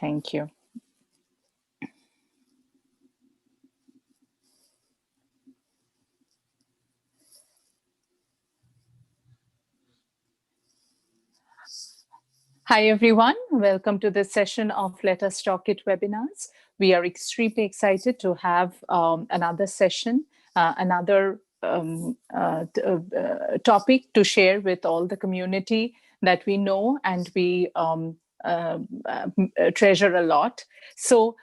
Thank you. Hi, everyone. Welcome to this session of Let Us Talk It Webinars. We are extremely excited to have another session, another topic to share with all the community that we know and we treasure a lot. So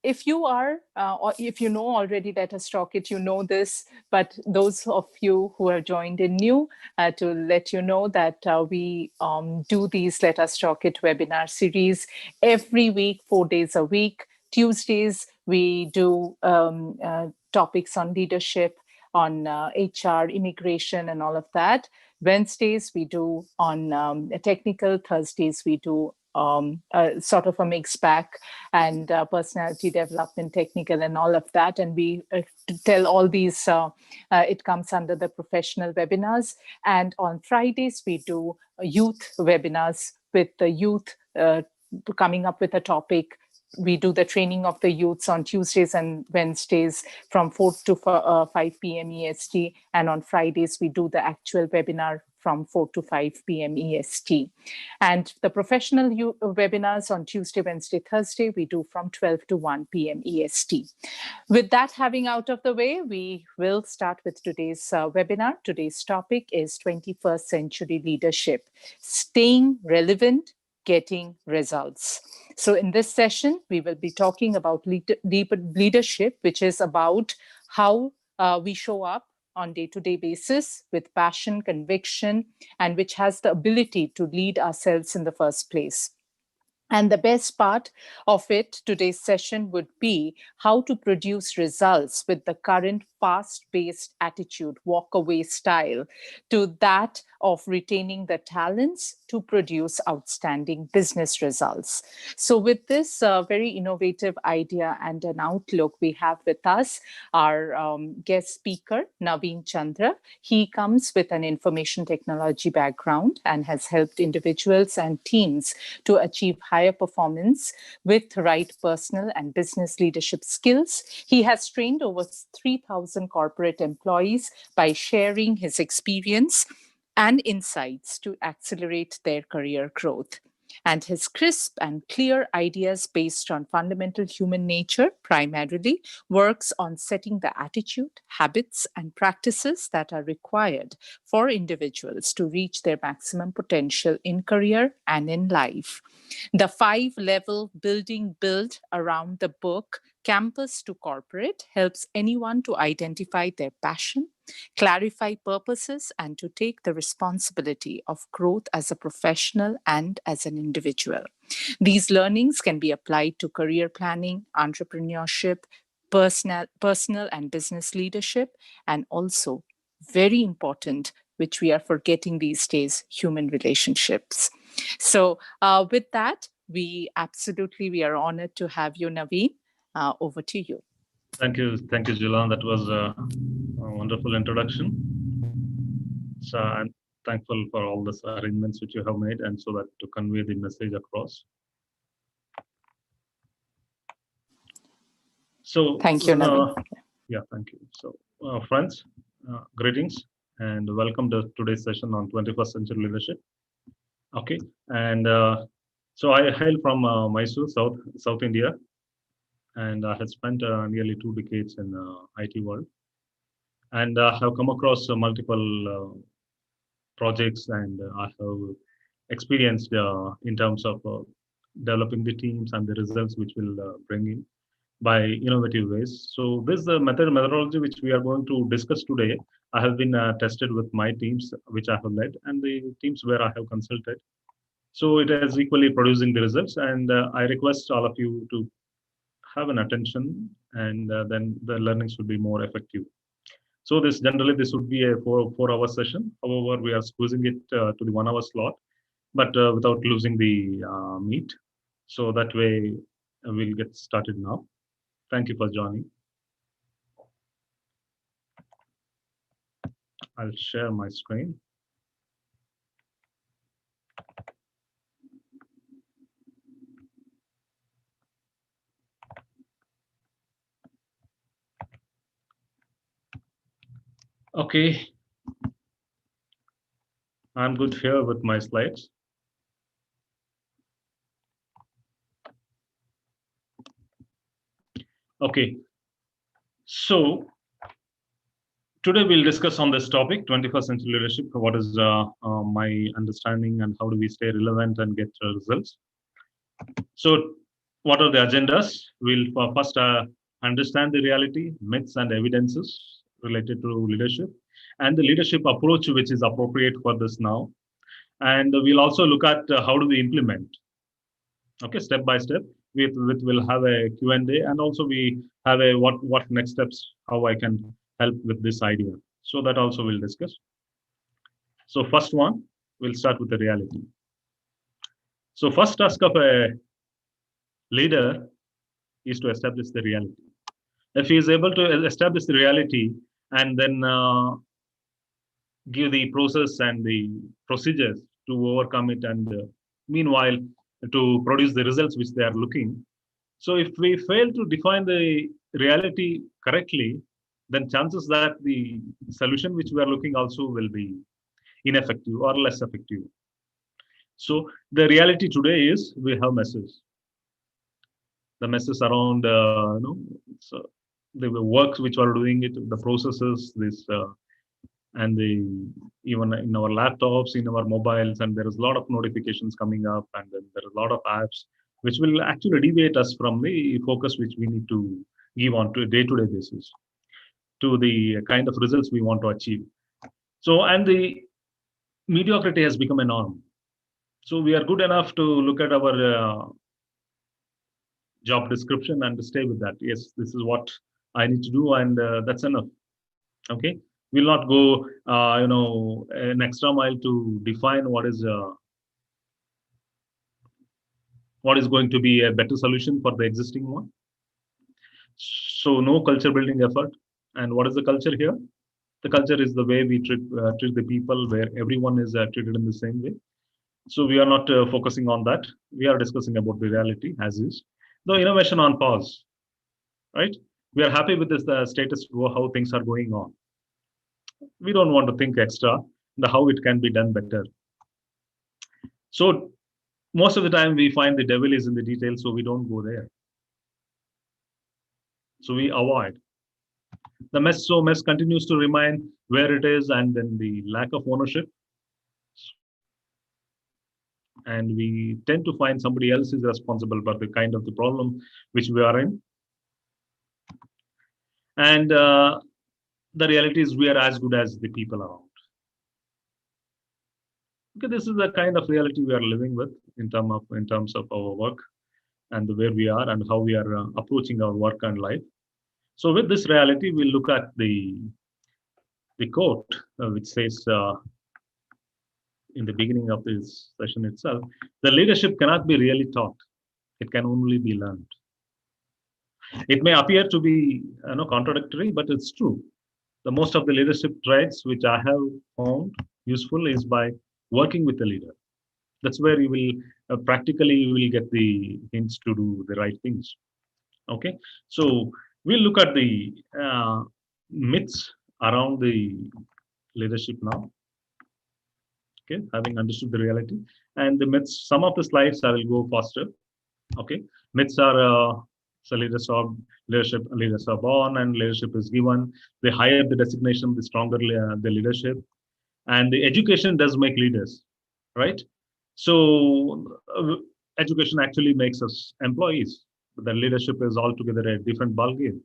if you are, or if you know already Let Us Talk It, you know this, but those of you who have joined in new, to let you know that we do these Let Us Talk It webinar series every week, 4 days a week. Tuesdays, we do topics on leadership, on HR, immigration, and all of that. Wednesdays, we do on technical. Thursdays, we do sort of a mixed bag and personality development, technical, and all of that. And we tell all these, it comes under the professional webinars. And on Fridays, we do youth webinars with the youth coming up with a topic. We do the training of the youths on Tuesdays and Wednesdays from 4 to 5 p.m. EST. And on Fridays, we do the actual webinar from 4 to 5 p.m. EST. And the professional webinars on Tuesday, Wednesday, Thursday, we do from 12 to 1 p.m. EST. With that having out of the way, we will start with today's webinar. Today's topic is 21st Century Leadership, Staying Relevant, Getting Results. So in this session, we will be talking about leadership, which is about how we show up on day-to-day basis with passion, conviction, and which has the ability to lead ourselves in the first place. And the best part of it, today's session, would be how to produce results with the current fast-paced attitude, walk-away style, to that of retaining the talents to produce outstanding business results. So with this very innovative idea and an outlook, we have with us our guest speaker, Naveen Chandra. He comes with an information technology background and has helped individuals and teams to achieve higher performance with right personal and business leadership skills. He has trained over 3,000 corporate employees by sharing his experience and insights to accelerate their career growth. And his crisp and clear ideas based on fundamental human nature primarily works on setting the attitude, habits, and practices that are required for individuals to reach their maximum potential in career and in life. The 5-level building built around the book Campus to Corporate helps anyone to identify their passion, clarify purposes, and to take the responsibility of growth as a professional and as an individual. These learnings can be applied to career planning, entrepreneurship, personal and business leadership, and also, very important, which we are forgetting these days, human relationships. So with that, we are honored to have you, Naveen. Over to you. Thank you, Jilan. That was a wonderful introduction. So I'm thankful for all the arrangements which you have made, and so that to convey the message across. So thank you, Naveen. Yeah, thank you. So friends, greetings and welcome to today's session on 21st century leadership. Okay, and so I hail from Mysore, South India, and I had spent nearly 2 decades in IT world, and have come across multiple projects, and I have experienced in terms of developing the teams and the results which will bring in by innovative ways. So this is the methodology which we are going to discuss today. I have been tested with my teams which I have led and the teams where I have consulted. So it is equally producing the results, and I request all of you to have an attention, and then the learnings will be more effective. So this would be a 4-hour session. However, we are squeezing it to the 1-hour slot, but without losing the meat. So that way we'll get started now. Thank you for joining. I'll share my screen. Okay, I'm good here with my slides. Okay, so today we'll discuss on this topic, 21st century leadership. What is my understanding and how do we stay relevant and get results? So, what are the agendas? We'll first understand the reality, myths, and evidences related to leadership, and the leadership approach which is appropriate for this now. And we'll also look at how do we implement. Okay, step by step. With we'll have a Q&A, and also we have a what next steps, how I can help with this idea. So that also we'll discuss. So first one, we'll start with the reality. So first task of a leader is to establish the reality. If he is able to establish the reality and then give the process and the procedures to overcome it, and meanwhile to produce the results which they are looking. So if we fail to define the reality correctly, then chances that the solution which we are looking also will be ineffective or less effective. So the reality today is we have messes. The messes around, so the works which are doing it, the processes, this and the even in our laptops, in our mobiles, and there is a lot of notifications coming up, and then there are a lot of apps which will actually deviate us from the focus which we need to give on to a day-to-day basis to the kind of results we want to achieve. So, and the mediocrity has become a norm. So we are good enough to look at our job description and stay with that. Yes, this is what I need to do, and that's enough. Okay, we'll not go, an extra mile to define what is going to be a better solution for the existing one. So no culture building effort. And what is the culture here? The culture is the way we treat the people, where everyone is treated in the same way. So we are not focusing on that. We are discussing about the reality as is. The innovation on pause, right? We are happy with this status quo, how things are going on. We don't want to think extra, the how it can be done better. So most of the time we find the devil is in the details, so we don't go there. So we avoid the mess. So mess continues to remain where it is, and then the lack of ownership, and we tend to find somebody else is responsible for the kind of the problem which we are in. And the reality is we are as good as the people around. Okay, this is the kind of reality we are living with in terms of our work and the way we are and how we are approaching our work and life. So with this reality, we'll look at the quote which says in the beginning of this session itself, the leadership cannot be really taught; it can only be learned. It may appear to be contradictory, but it's true. The most of the leadership traits which I have found useful is by working with the leader. That's where you will practically you will get the hints to do the right things. Okay, so we'll look at the myths around the leadership now. Okay, having understood the reality and the myths, some of the slides I will go faster. Okay, myths are so leaders are born and leadership is given. The higher the designation, the stronger the leadership, and the education does make leaders, right? So education actually makes us employees. The leadership is altogether a different ballgame.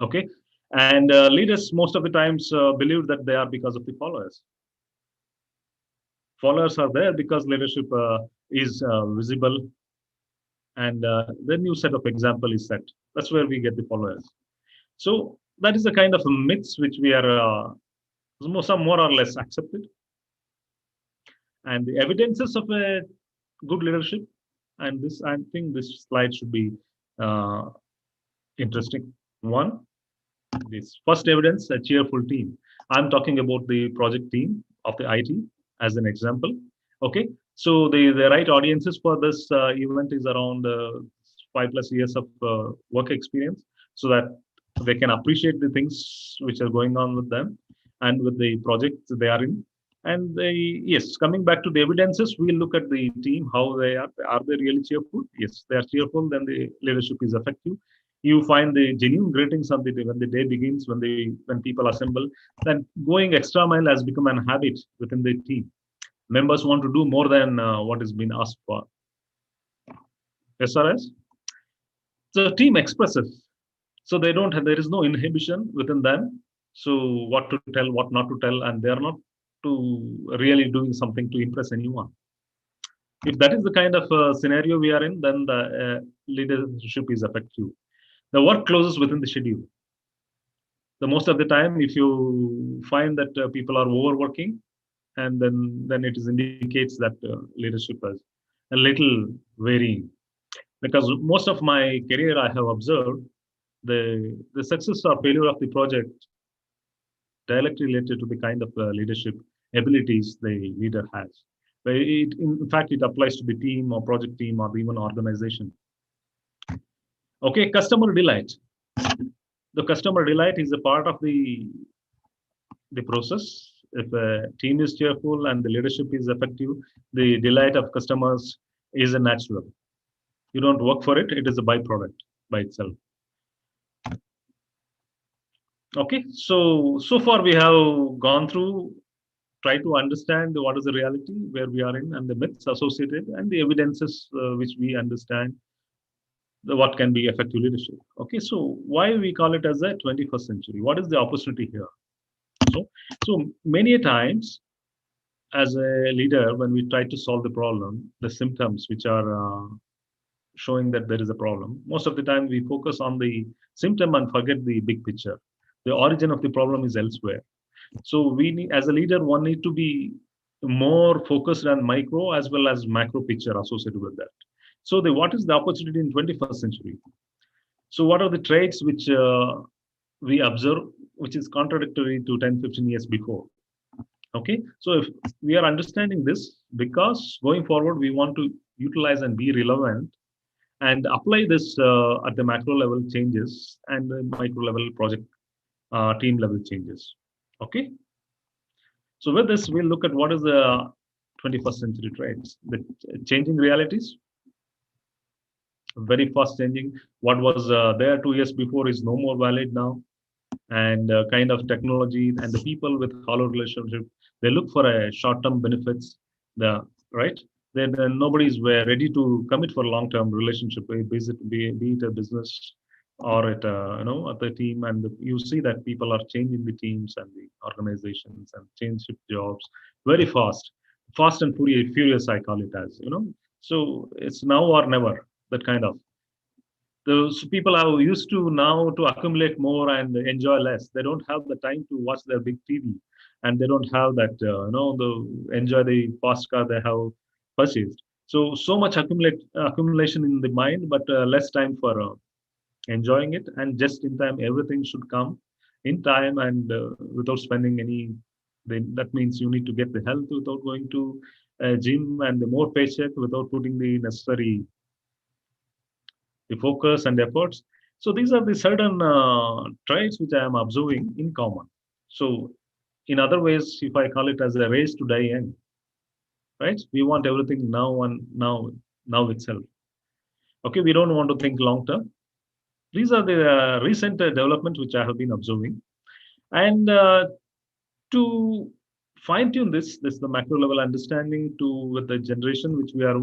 Okay, and leaders most of the times believe that they are because of the followers. Followers are there because leadership is visible, and the new set of example is set. That's where we get the followers. So that is the kind of myths which we are some more or less accepted, and the evidences of a good leadership. And this, I think, this slide should be uh, interesting. One, this first evidence, a cheerful team. I'm talking about the project team of the IT as an example. Okay, so the right audiences for this event is around 5+ years of work experience, so that they can appreciate the things which are going on with them. and with the projects they are in. And yes, coming back to the evidences, we look at the team, how they are. Are they really cheerful? Yes, they are cheerful. Then the leadership is effective. You find the genuine greetings on the day, when the day begins, when people assemble. Then going extra mile has become an habit within the team. Members want to do more than what is being asked for. SRS, the team expresses, so they don't have, there is no inhibition within them. So what to tell, what not to tell, and they are not to really doing something to impress anyone. If that is the kind of scenario we are in, then the leadership is effective. The work closes within the schedule. The most of the time, if you find that people are overworking, and then it is indicates that leadership is a little varying. Because most of my career I have observed the success or failure of the project directly related to the kind of leadership abilities the leader has. In fact, it applies to the team or project team or even organization. Okay, customer delight. The customer delight is a part of the process. If a team is cheerful and the leadership is effective, the delight of customers is a natural. You don't work for it; it is a byproduct by itself. Okay, so far we have gone through, try to understand what is the reality where we are in, and the myths associated, and the evidences which we understand what can be effective leadership. Okay, so why we call it as a 21st century? What is the opportunity here? So, so many times as a leader, when we try to solve the problem, the symptoms which are showing that there is a problem, most of the time we focus on the symptom and forget the big picture. The origin of the problem is elsewhere. So we need, as a leader, one need to be more focused on micro as well as macro picture associated with that. So the what is the opportunity in 21st century? So what are the traits which we observe, which is contradictory to 10, 15 years before? Okay, so if we are understanding this, because going forward we want to utilize and be relevant and apply this at the macro level changes and the micro level project team level changes. Okay, so with this, we'll look at what is the 21st century trends, the changing realities, very fast changing. What was there 2 years before is no more valid now, and kind of technology and the people with hollow relationship, they look for a short-term benefits. The right, then nobody's were ready to commit for long-term relationship, be it a business or at at the team, and you see that people are changing the teams and the organizations and change shift jobs very fast, fast and furious. I call it as so it's now or never, that kind of those people are used to now to accumulate more and enjoy less. They don't have the time to watch their big TV, and they don't have that the enjoy the fast car they have purchased. So much accumulation in the mind, but less time for enjoying it. And just in time, everything should come in time and without spending any. Then that means you need to get the health without going to gym, and the more paycheck without putting the necessary the focus and efforts. So these are the certain traits which I am observing in common. So in other ways, if I call it as a race to die young, right? We want everything now and now itself. Okay, we don't want to think long term. These are the recent developments which I have been observing, and to fine tune this the macro level understanding to with the generation which we are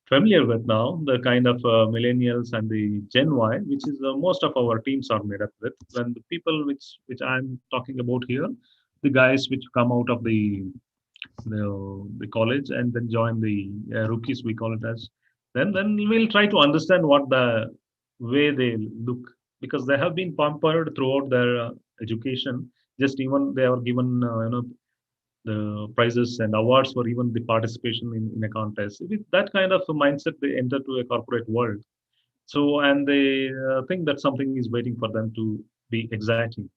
familiar with now, the kind of millennials and the Gen Y, which is most of our teams are made up with. When the people which I'm talking about here, the guys which come out of the college and then join the rookies, we call it as. Then we'll try to understand what the way they look, because they have been pampered throughout their education. Just even they are given the prizes and awards for even the participation in a contest. With that kind of a mindset, they enter to a corporate world. So, and they think that something is waiting for them to be exciting.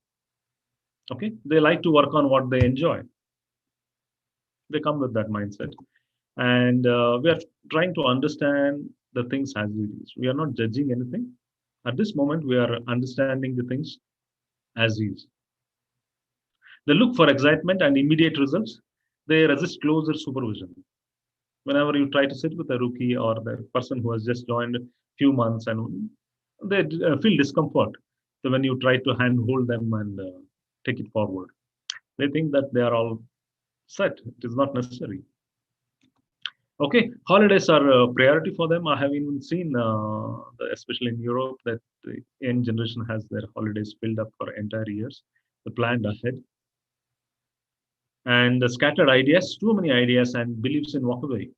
Okay, they like to work on what they enjoy. They come with that mindset, and we are trying to understand the things as it is. We are not judging anything at this moment. We are understanding the things as is. They look for excitement and immediate results. They resist closer supervision. Whenever you try to sit with a rookie or the person who has just joined a few months, and they feel discomfort. So when you try to handhold them and take it forward, they think that they are all set. It is not necessary. Okay, holidays are a priority for them. I have even seen, especially in Europe, that the young generation has their holidays filled up for entire years. They planned ahead, and the scattered ideas, too many ideas, and beliefs in walk away.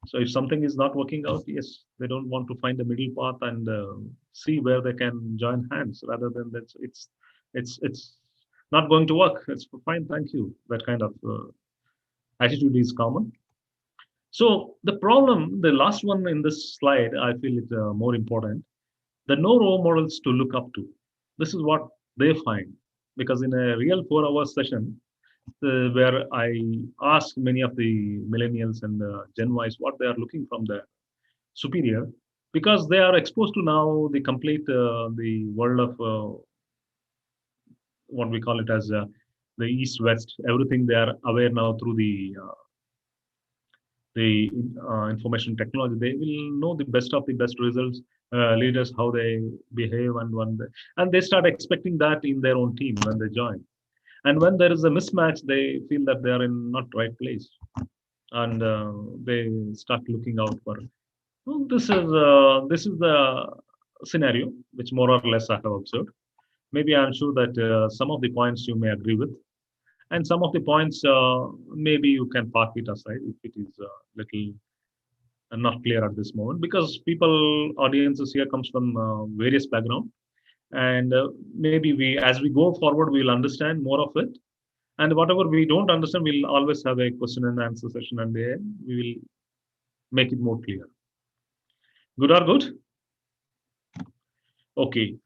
So if something is not working out, yes, they don't want to find the middle path and see where they can join hands. Rather than that, it's not going to work. It's fine, thank you. That kind of attitude is common. So the problem, the last one in this slide, I feel it more important. The no role models to look up to. This is what they find, because in a real 4 hour session, where I ask many of the millennials and Gen Ys what they are looking from the superior, because they are exposed to now the complete the world of what we call it as the East West. Everything they are aware now through the information technology. They will know the best of the best results, leaders how they behave, and they start expecting that in their own team when they join. And when there is a mismatch, they feel that they are in not right place, and they start looking out for. Well, this is the scenario which more or less I have observed. Maybe I'm sure that some of the points you may agree with, and some of the points maybe you can park it aside if it is little not clear at this moment, because people audiences here comes from various background, and maybe we as we go forward we will understand more of it, and whatever we don't understand we'll always have a question and answer session, and there we will make it more clear. Good or good? Okay.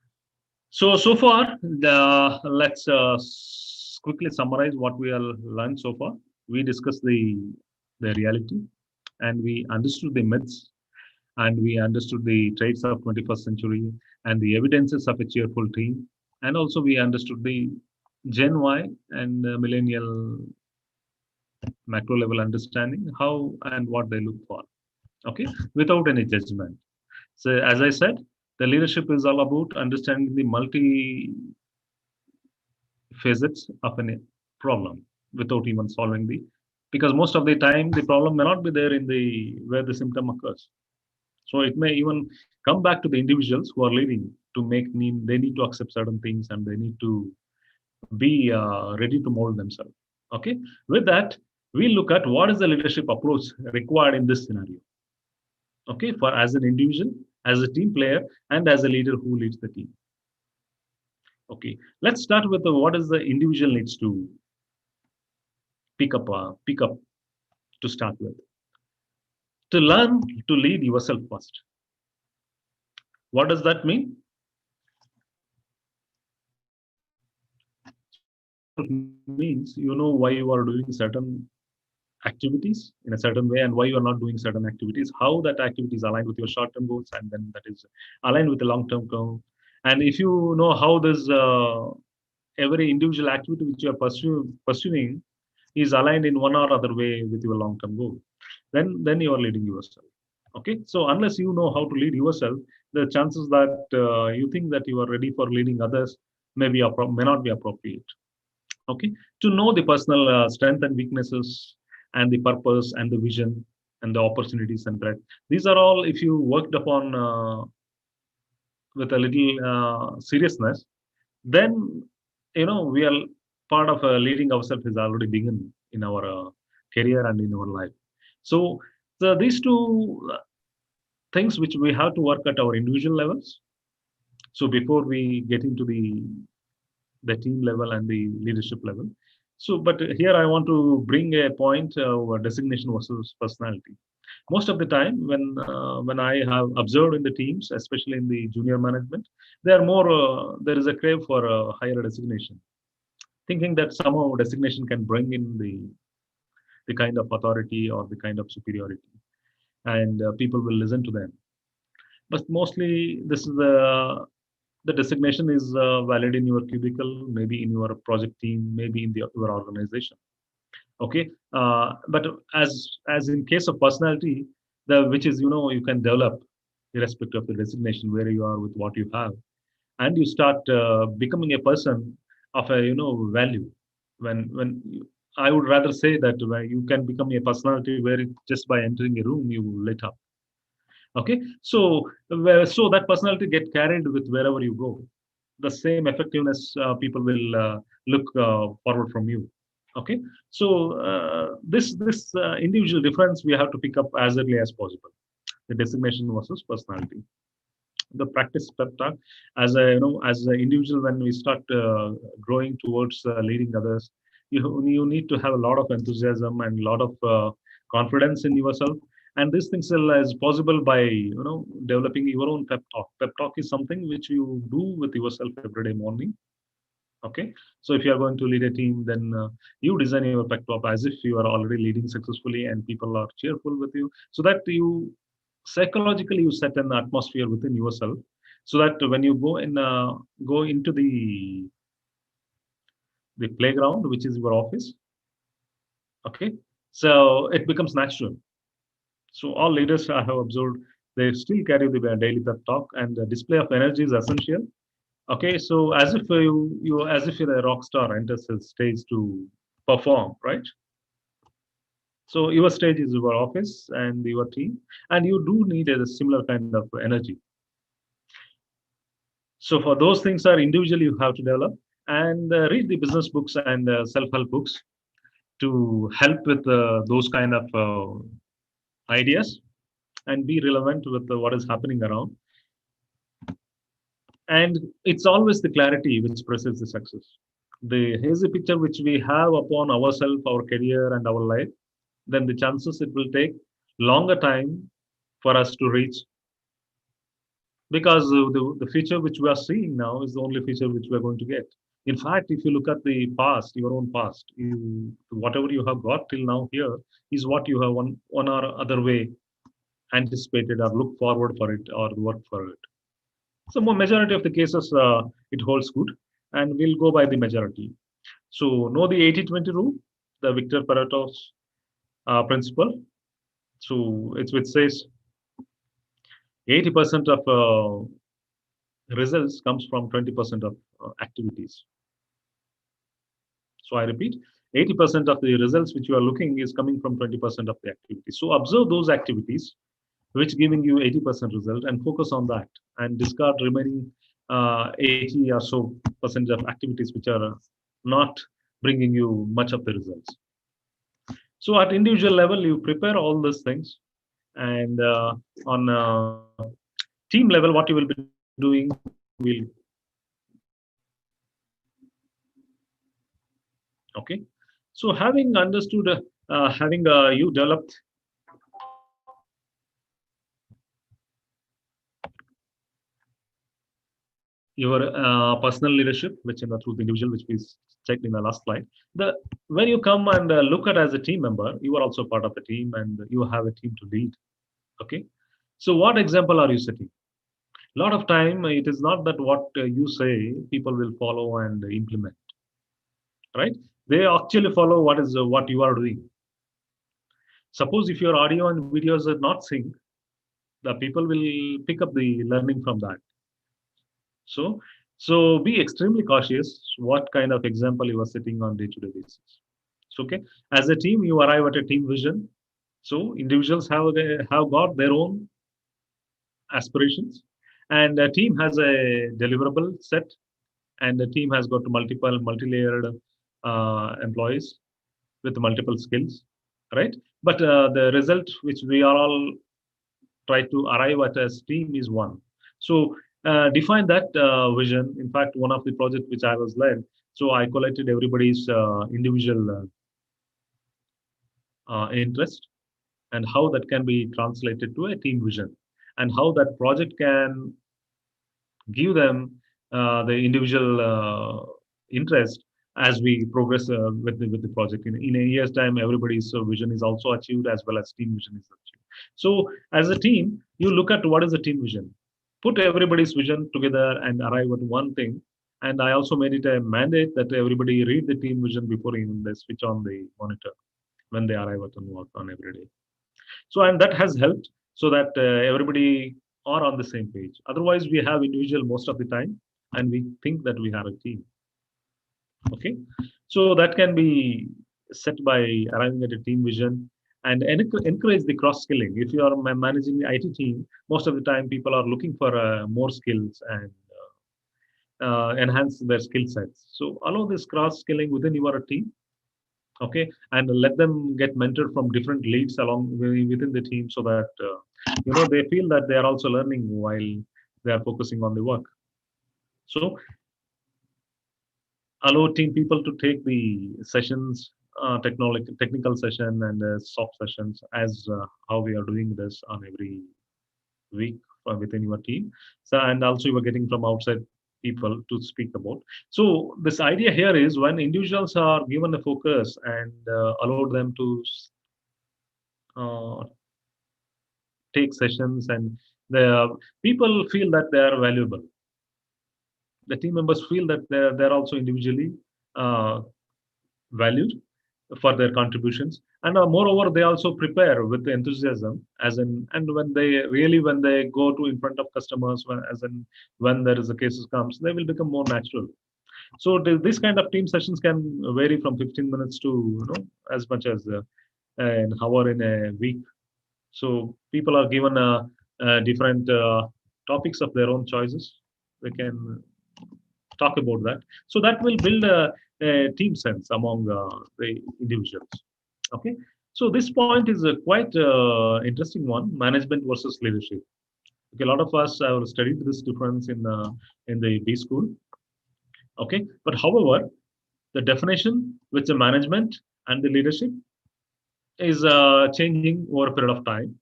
So far, let's quickly summarize what we have learned so far. We discussed the reality, and we understood the myths, and we understood the traits of 21st century, and the evidences of a cheerful team, and also we understood the Gen Y and millennial macro level understanding, how and what they look for. Okay, without any judgment. So as I said, the leadership is all about understanding the multi facets of a problem without even solving the, because most of the time the problem may not be there in the where the symptom occurs. So it may even come back to the individuals who are leading to make need, they need to accept certain things, and they need to be ready to mold themselves. Okay, with that we look at what is the leadership approach required in this scenario. Okay, for as an individual, as a team player, and as a leader who leads the team. Okay, let's start with what is the individual needs to pick up to start with. To learn to lead yourself first. What does that mean? Means you know why you are doing certain activities in a certain way, and why you are not doing certain activities, how that activity is aligned with your short-term goals, and then that is aligned with the long-term goal. And if you know how this every individual activity which you are pursuing is aligned in one or other way with your long-term goal, then you are leading yourself. Okay, so unless you know how to lead yourself, the chances that you think that you are ready for leading others may not be appropriate. Okay, to know the personal strength and weaknesses, and the purpose and the vision, and the opportunities and threat, these are all, if you worked upon with a little seriousness, then you know we are part of leading ourselves is already begun in our career and in our life. So these two things which we have to work at our individual levels. So before we get into the team level and the leadership level. So, but here I want to bring a point of designation versus personality. Most of the time, when I have observed in the teams, especially in the junior management, they are more. There is a crave for a higher designation, thinking that somehow designation can bring in the kind of authority or the kind of superiority, and people will listen to them. But mostly, this is the The designation is valid in your cubicle, maybe in your project team, maybe in your organization. Okay, but as in case of personality, the which is you can develop irrespective of the designation where you are with what you have, and you start becoming a person of a value. When I would rather say that when you can become a personality where just by entering a room you lit up. Okay, so that personality get carried with wherever you go. The same effectiveness people will look forward from you. Okay, so this individual difference we have to pick up as early as possible. The designation versus personality. The practice pep talk, as an individual, when we start growing towards leading others, you need to have a lot of enthusiasm and a lot of confidence in yourself. And this thing still is possible by developing your own pep talk. Pep talk is something which you do with yourself every day morning. Okay, so if you are going to lead a team, then you design your pep talk as if you are already leading successfully and people are cheerful with you, so that you psychologically you set an atmosphere within yourself, so that when you go into the playground, which is your office. Okay, so it becomes natural. So all leaders I have observed, they still carry the daily pep talk, and the display of energy is essential. Okay, so as if you as if you're a rock star enters the stage to perform, right? So your stage is your office and your team, and you do need a similar kind of energy. So for those things are individually you have to develop, and read the business books and self-help books to help with those kind of ideas, and be relevant with what is happening around. And it's always the clarity which precedes the success. The hazy picture which we have upon ourselves, our career, and our life, then the chances it will take longer time for us to reach, because the future which we are seeing now is the only future which we are going to get. In fact, if you look at the past, your own past, whatever you have got till now here is what you have one or other way anticipated or looked forward for it or worked for it. So more majority of the cases, it holds good, and we'll go by the majority. So know the 80-20 rule, the Victor Pareto's principle. So it's which says 80% of results comes from 20% of activities. So I repeat, 80% of the results which you are looking is coming from 20% of the activities. So observe those activities which giving you 80% result, and focus on that, and discard remaining 80 or so percent of activities which are not bringing you much of the results. So at individual level, you prepare all these things, and on team level, what you will be doing will okay. So having understood, having you developed your personal leadership, which through the individual, which we checked in the last slide. The When you come and look at as a team member, you are also part of the team, and you have a team to lead. Okay, so what example are you setting? A lot of time, it is not that what you say people will follow and implement, right? They actually follow what you are doing. Suppose if your audio and videos are not synced, the people will pick up the learning from that. So, so be extremely cautious what kind of example you are setting on day-to-day basis. So, okay, as a team, you arrive at a team vision. So individuals have got their own aspirations, and a team has a deliverable set, and the team has got multiple multi-layered employees with multiple skills, right? But the result which we are all try to arrive at as team is one. So define that vision. In fact, one of the projects which I was led, so I collected everybody's individual interest, and how that can be translated to a team vision, and how that project can give them the individual interest as we progress with the project. In a year's time, everybody's vision is also achieved, as well as team vision is achieved. So as a team, you look at what is the team vision. put everybody's vision together and arrive at one thing. And I also made it a mandate that everybody read the team vision before even they switch on the monitor when they arrive at work on every day. So, and that has helped so that everybody are on the same page. Otherwise, we have individual most of the time, and we think that we have a team. Okay, so that can be set by arriving at a team vision and encourage the cross skilling. If you are managing the IT team, most of the time people are looking for more skills and enhance their skill sets. So allow this cross skilling within your team. Okay, and let them get mentored from different leads along within the team, so that they feel that they are also learning while they are focusing on the work. So allow team people to take the sessions, technical session and soft sessions, as how we are doing this on every week within your team. So, and also you are getting from outside people to speak about. So this idea here is when individuals are given a focus and allowed them to uh, take sessions, and the people feel that they are valuable. The team members feel that they're also individually uh, valued for their contributions, and moreover they also prepare with enthusiasm, as in, and when they go to in front of customers, when there is a cases comes, they will become more natural. So this kind of team sessions can vary from 15 minutes to as much as an hour in a week. So people are given different topics of their own choices. They can talk about that. So that will build a team sense among the individuals. Okay. So this point is a quite interesting one: management versus leadership. Okay, a lot of us have studied this difference in the B school. Okay, but however, the definition with the management and the leadership is changing over a period of time.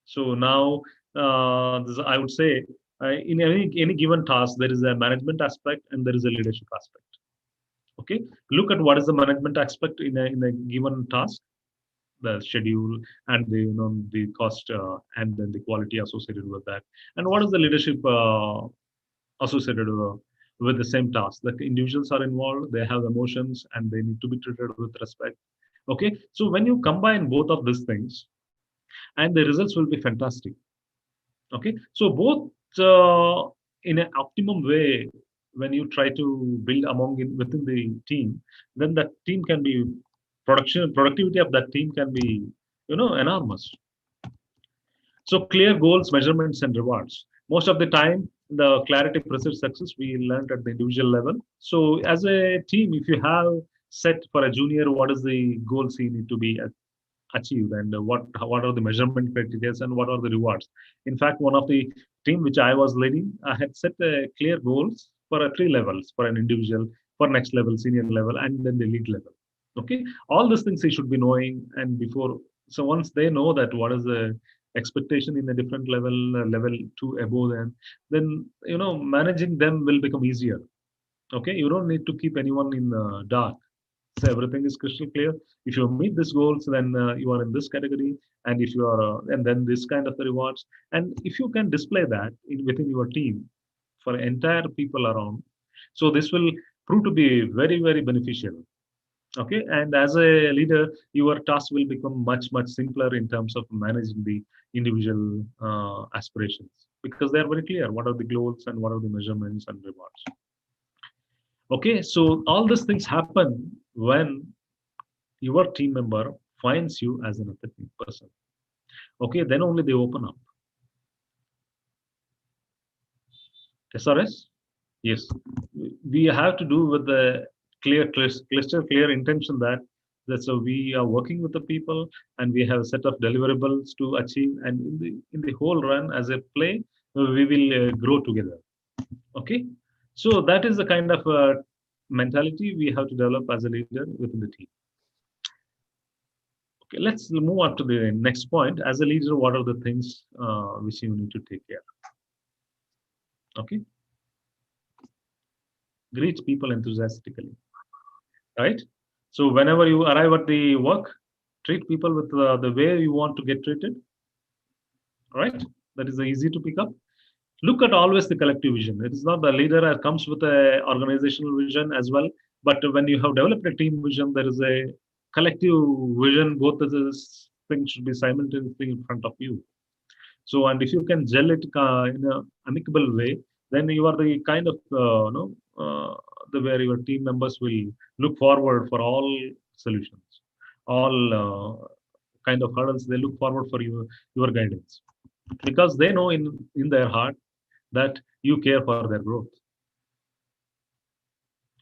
So now, I would say, in any given task, there is a management aspect and there is a leadership aspect. Okay, look at what is the management aspect in a given task, the schedule and the the cost and then the quality associated with that, and what is the leadership associated with the same task. The individuals are involved, they have emotions, and they need to be treated with respect. Okay, so when you combine both of these things, and the results will be fantastic. Okay, so both in an optimum way, when you try to build within the team, then that team can be productivity of that team can be enormous. So clear goals, measurements, and rewards. Most of the time, the clarity precedes success. We learned at the individual level. So as a team, if you have set for a junior, what is the goals he need to be achieved, and what are the measurement criteria, and what are the rewards. In fact, one of the team which I was leading, I had set clear goals for three levels for an individual, for next level, senior level, and then the lead level. Okay, all these things they should be knowing, and before, so once they know that what is the expectation in a different level, level two above them, then managing them will become easier. Okay, you don't need to keep anyone in the dark. So everything is crystal clear. If you meet these goals, then you are in this category, and if you are, and then this kind of the rewards. And if you can display that within your team for entire people around, so this will prove to be very, very beneficial. Okay, and as a leader, your task will become much simpler in terms of managing the individual aspirations, because they are very clear. What are the goals and what are the measurements and rewards? Okay, so all these things happen when your team member finds you as an authentic person. Okay, then only they open up. SRS? Yes. We have to do with the clear intention that so we are working with the people, and we have a set of deliverables to achieve, and in the whole run as a play, we will grow together. Okay, so that is the kind of mentality we have to develop as a leader within the team. Okay, let's move on to the next point. As a leader, what are the things which you need to take care? Okay, greet people enthusiastically, right? So whenever you arrive at the work, treat people with the way you want to get treated, right? That is easy to pick up. Look at always the collective vision. It is not the leader that comes with a organizational vision as well, but when you have developed a team vision, there is a collective vision. Both of these things should be simultaneously in front of you. So, and if you can gel it in a amicable way, then you are the kind of the where your team members will look forward for all solutions, all kind of hurdles. They look forward for your guidance because they know in their heart that you care for their growth,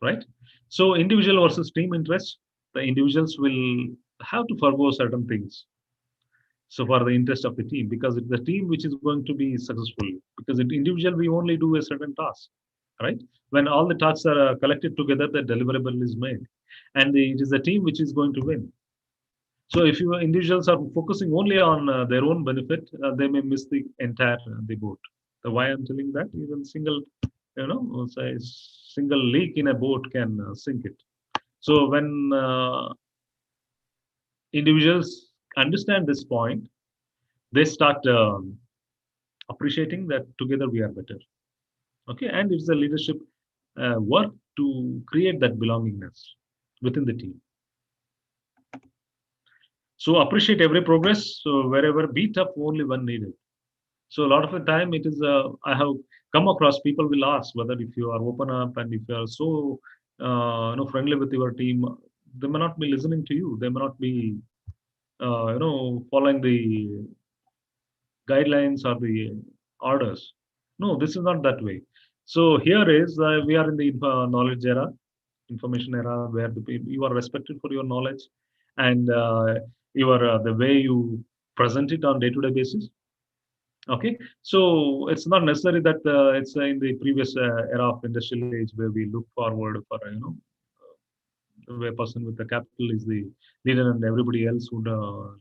right? So, individual versus team interest, the individuals will have to forgo certain things. So, for the interest of the team, because it's the team which is going to be successful, because in individual, we only do a certain task, right? When all the tasks are collected together, the deliverable is made. And it is the team which is going to win. So, if you individuals are focusing only on their own benefit, they may miss the entire the boat. So why I'm telling that, even single, say single leak in a boat can sink it. So when individuals understand this point, they start appreciating that together we are better. Okay, and it's the leadership work to create that belongingness within the team. So appreciate every progress. So wherever, be tough only when needed. So a lot of the time it is, I have come across people will ask whether if you are open up and if you are so, friendly with your team, they may not be listening to you. They may not be, following the guidelines or the orders. No, this is not that way. So here is, we are in the knowledge era, information era, where you are respected for your knowledge and your the way you present it on day-to-day basis. Okay, so it's not necessary that it's in the previous era of industrial age where we look forward for where a person with the capital is the leader and everybody else would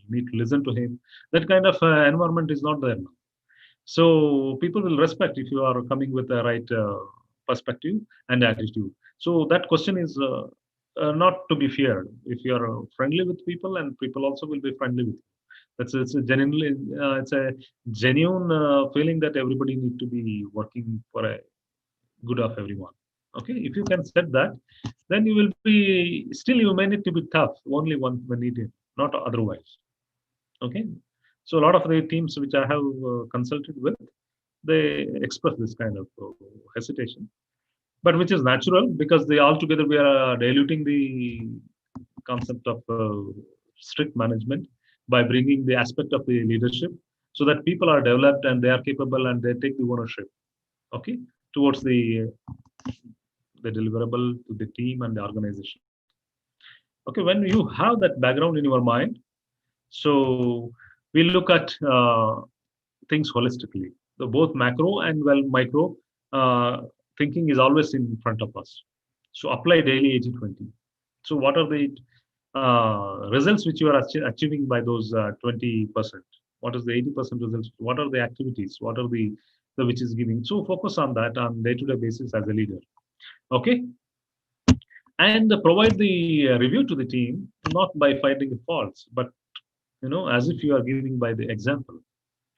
need to listen to him. That kind of environment is not there now. So people will respect if you are coming with the right perspective and attitude. So that question is not to be feared. If you are friendly with people, and people also will be friendly with you. It's a genuinely it's a genuine feeling that everybody need to be working for a good of everyone. Okay, if you can set that, then you will be still you may need to be tough only when needed, not otherwise. Okay, so a lot of the teams which I have consulted with, they express this kind of hesitation, but which is natural because they all together we are diluting the concept of strict management by bringing the aspect of the leadership so that people are developed and they are capable and they take the ownership, okay, towards the deliverable to the team and the organization. Okay, when you have that background in your mind, so we look at things holistically. So both macro and well micro uh, thinking is always in front of us. So apply daily 80-20. So what are the results which you are achieving by those 20%? What is the 80% results? What are the activities? What are the which is giving? So focus on that on day-to-day basis as a leader. Okay, and provide the review to the team not by finding the faults, but as if you are giving by the example.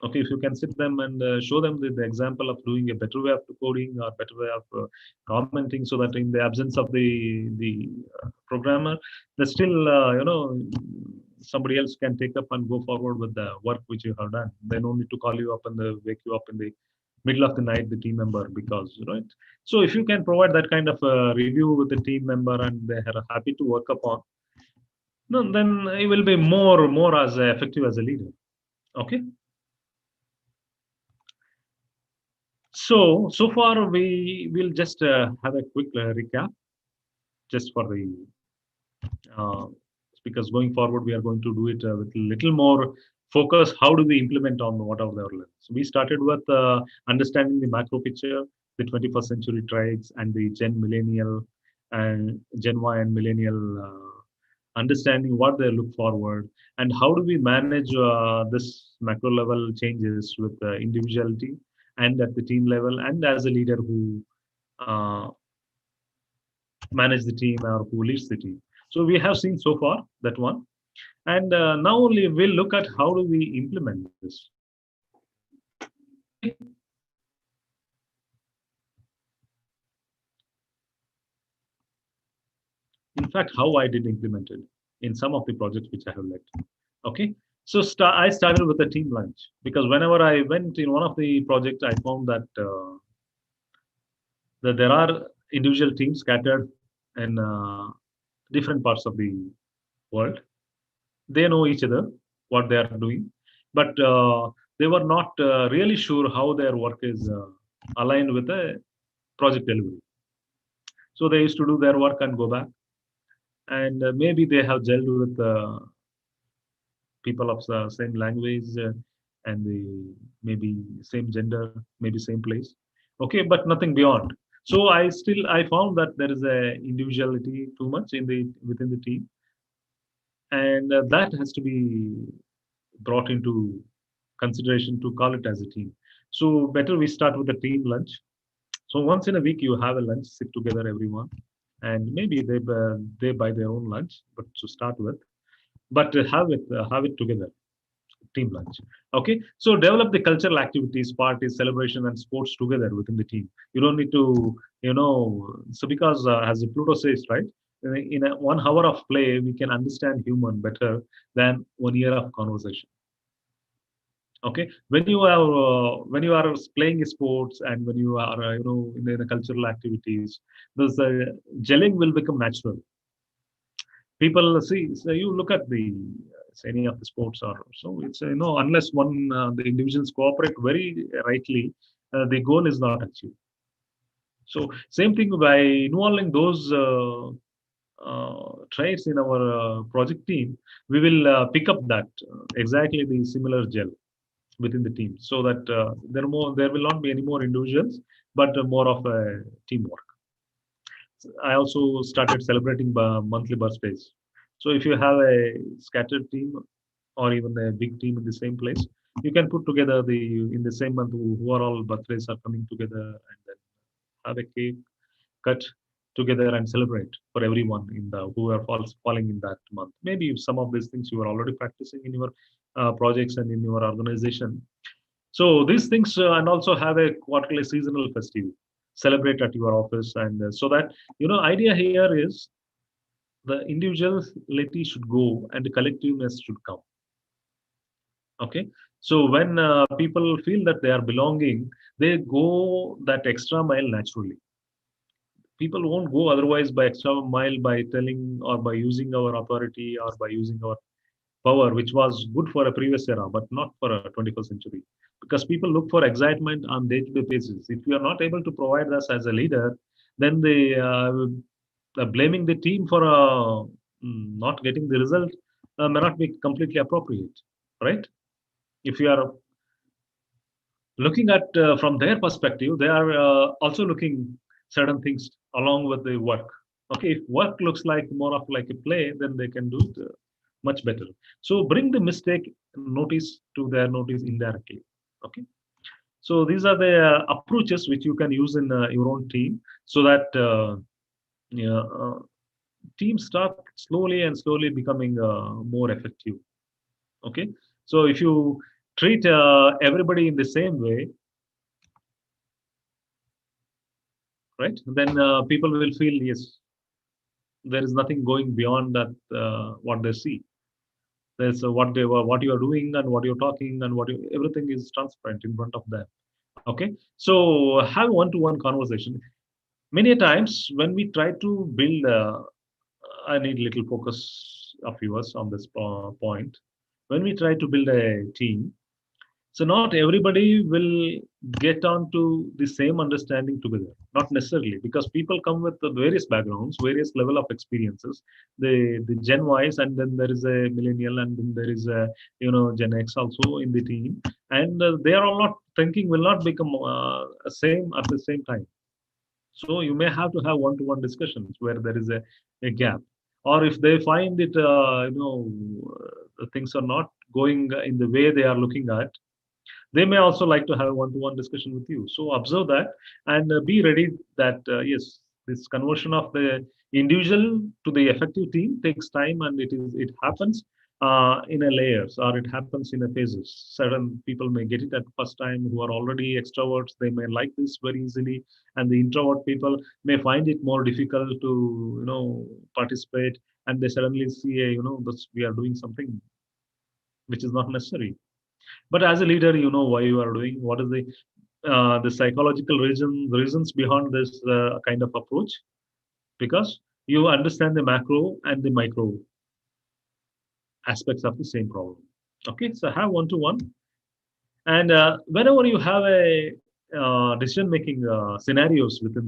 Okay, if you can sit them and show them the example of doing a better way of coding or better way of commenting, so that in the absence of the programmer, that still somebody else can take up and go forward with the work which you have done. They don't need to call you up and wake you up in the middle of the night, the team member, because right. So if you can provide that kind of review with the team member and they are happy to work upon, no, then it will be more as effective as a leader. Okay. So far we will just have a quick recap just for the uh, because going forward we are going to do it with a little more focus. How do we implement on whatever they are learned? So we started with understanding the macro picture, the 21st century traits, and the Gen Millennial and Gen Y and Millennial. Understanding what they look forward and how do we manage this macro level changes with individuality and at the team level and as a leader who uh, manage the team or who leads the team. So we have seen so far that one, and now only we'll look at how do we implement this. Okay, In fact, how I did implement it in some of the projects which I have led. Okay, so I started with a team lunch because whenever I went in one of the projects, I found that there are individual teams scattered in different parts of the world. They know each other, what they are doing, but they were not really sure how their work is aligned with the project delivery. So they used to do their work and go back, and maybe they have gelled with people of the same language and the maybe same gender, maybe same place. Okay, but nothing beyond. So I found that there is a individuality too much in the within the team, and that has to be brought into consideration to call it as a team. So better we start with a team lunch. So once in a week you have a lunch, sit together everyone, and maybe they buy their own lunch, but to start with, but have it together, team lunch. Okay, so develop the cultural activities, parties, celebration, and sports together within the team. You don't need to, so because as Pluto says, right, in a 1 hour of play, we can understand human better than 1 year of conversation. Okay, when you are playing sports and when you are in the cultural activities, this gelling will become natural. People see, so you look at the any of the sports or so, it's unless one the individuals cooperate very rightly, the goal is not achieved. So same thing by involving those traits in our project team, we will pick up that exactly the similar gel within the team, so that there will not be any more individuals, but more of a teamwork. I also started celebrating monthly birthdays. So if you have a scattered team or even a big team in the same place, you can put together the in the same month who are all birthdays are coming together, and then have a cake cut together and celebrate for everyone in the who are falling in that month. Maybe some of these things you are already practicing in your projects and in your organization. So these things, and also have a quarterly seasonal festival, celebrate at your office, and so that idea here is the individuality should go and the collectiveness should come. Okay, so when people feel that they are belonging, they go that extra mile naturally. People won't go otherwise by extra mile by telling or by using our authority or by using our power, which was good for a previous era, but not for a 21st century. Because people look for excitement on day-to-day basis. If you are not able to provide us as a leader, then blaming the team for not getting the result may not be completely appropriate, right? If you are looking at from their perspective, they are also looking certain things along with the work. Okay, if work looks like more of like a play, then they can do it much better. So bring the mistake notice to their notice indirectly. Okay, so these are the approaches which you can use in your own team, so that yeah, teams start slowly and slowly becoming more effective. Okay, so if you treat everybody in the same way, right, then people will feel, yes, there is nothing going beyond that what they see. There's what you are doing and what you're talking and everything is transparent in front of them. Okay, so have one-to-one conversation. Many times when we try to build I need little focus of yours on this point. When we try to build a team, so not everybody will get on to the same understanding together. Not necessarily, because people come with the various backgrounds, various level of experiences. The Gen Ys, and then there is a millennial, and then there is a Gen X also in the team, and they are all not thinking will not become same at the same time. So you may have to have one-to-one discussions where there is a gap, or if they find it, things are not going in the way they are looking at, they may also like to have one-to-one discussion with you. So observe that and be ready that yes, this conversion of the individual to the effective team takes time, and it happens. in a layers, or it happens in a phases. Certain people may get it at first time who are already extroverts. They may like this very easily, and the introvert people may find it more difficult to participate. And they suddenly see a this we are doing something which is not necessary. But as a leader, you know why you are doing. What is the psychological reasons behind this kind of approach? Because you understand the macro and the micro aspects of the same problem. Okay, so have one to one, and whenever you have a decision making scenarios within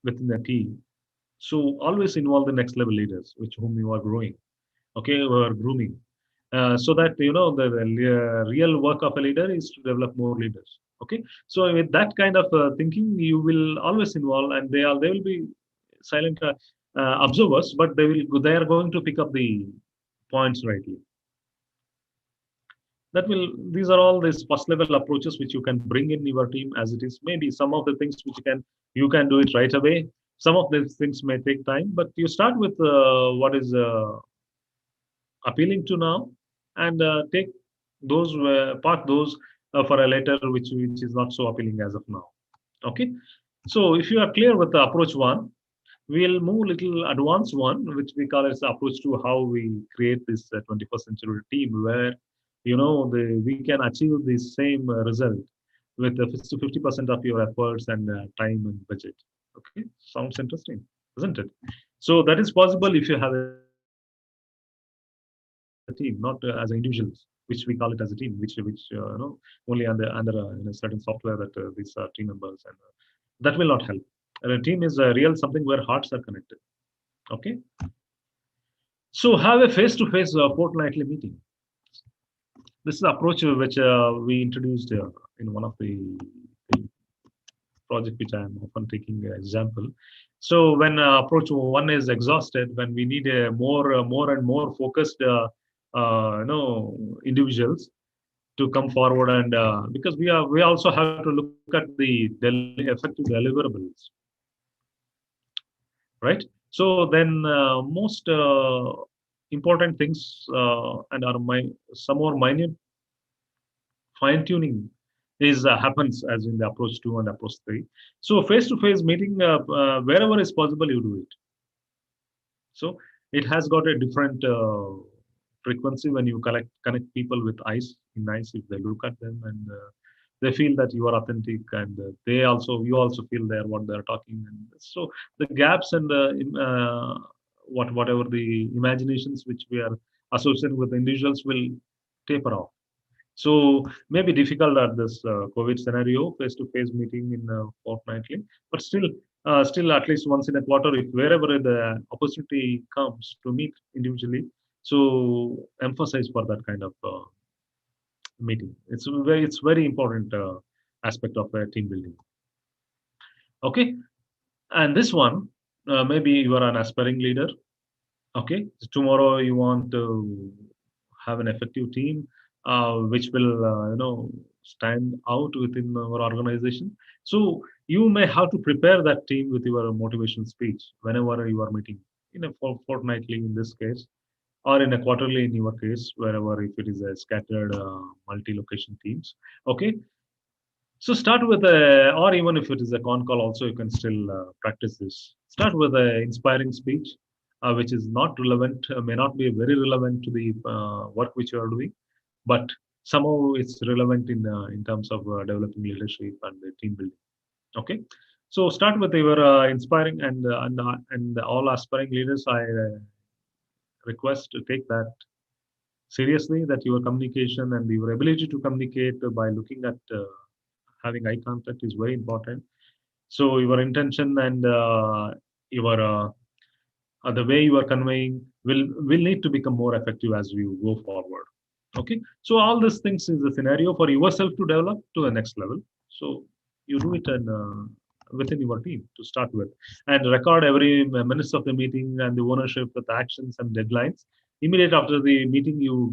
the team, so always involve the next level leaders, which whom you are growing. Okay, who are grooming, so that the real work of a leader is to develop more leaders. Okay, so with that kind of thinking, you will always involve, and they will be silent observers, but they are going to pick up the points rightly. That will These are all these first level approaches which you can bring in your team as it is. Maybe some of the things which you can do it right away. Some of these things may take time, but you start with what is appealing to now, and take those park those for a later which is not so appealing as of now. Okay, so if you are clear with the approach one, we'll move little advanced one, which we call as the approach to how we create this 21st century team, where we can achieve the same result with 50% of your efforts and time and budget. Okay, sounds interesting, isn't it? So that is possible if you have a team, not as individuals, which we call it as a team, which only under in a certain software that these are team members, and that will not help. And a team is a real something where hearts are connected. Okay, so have a face-to-face fortnightly meeting. This is the approach which we introduced in one of the project which I am often taking example. So when approach one is exhausted, when we need a more and more focused individuals to come forward, and because we also have to look at the effective deliverables, right? So then most important things and are my some more minute fine tuning is happens as in the approach 2 and approach 3. So face to face meeting, wherever is possible you do it. So it has got a different frequency when you connect people with eyes in eyes. If they look at them, and they feel that you are authentic, and you also feel there what they are talking. And so the gaps and whatever the imaginations which we are associated with individuals will taper off. So maybe difficult at this COVID scenario, face-to-face meeting in fortnightly, but still at least once in a quarter, if wherever the opportunity comes to meet individually, so emphasize for that kind of meeting. It's very important aspect of team building. Okay, and this one, maybe you are an aspiring leader. Okay, so tomorrow you want to have an effective team which will stand out within our organization. So you may have to prepare that team with your motivation speech whenever you are meeting in a fortnightly in this case, or in a quarterly in your case, wherever if it is a scattered multi-location teams. Okay, so start with or even if it is a con call, also you can still practice this. Start with an inspiring speech, which is not relevant, may not be very relevant to the work which you are doing, but somehow it's relevant in terms of developing leadership and team building. Okay, so start with your inspiring, and all aspiring leaders, I request to take that seriously, that your communication and your ability to communicate by looking at having eye contact is very important. So your intention and your the way you are conveying will need to become more effective as you go forward. Okay, so all these things is a scenario for yourself to develop to the next level. So you do it and within your team to start with, and record every minutes of the meeting and the ownership with actions and deadlines. Immediate after the meeting, you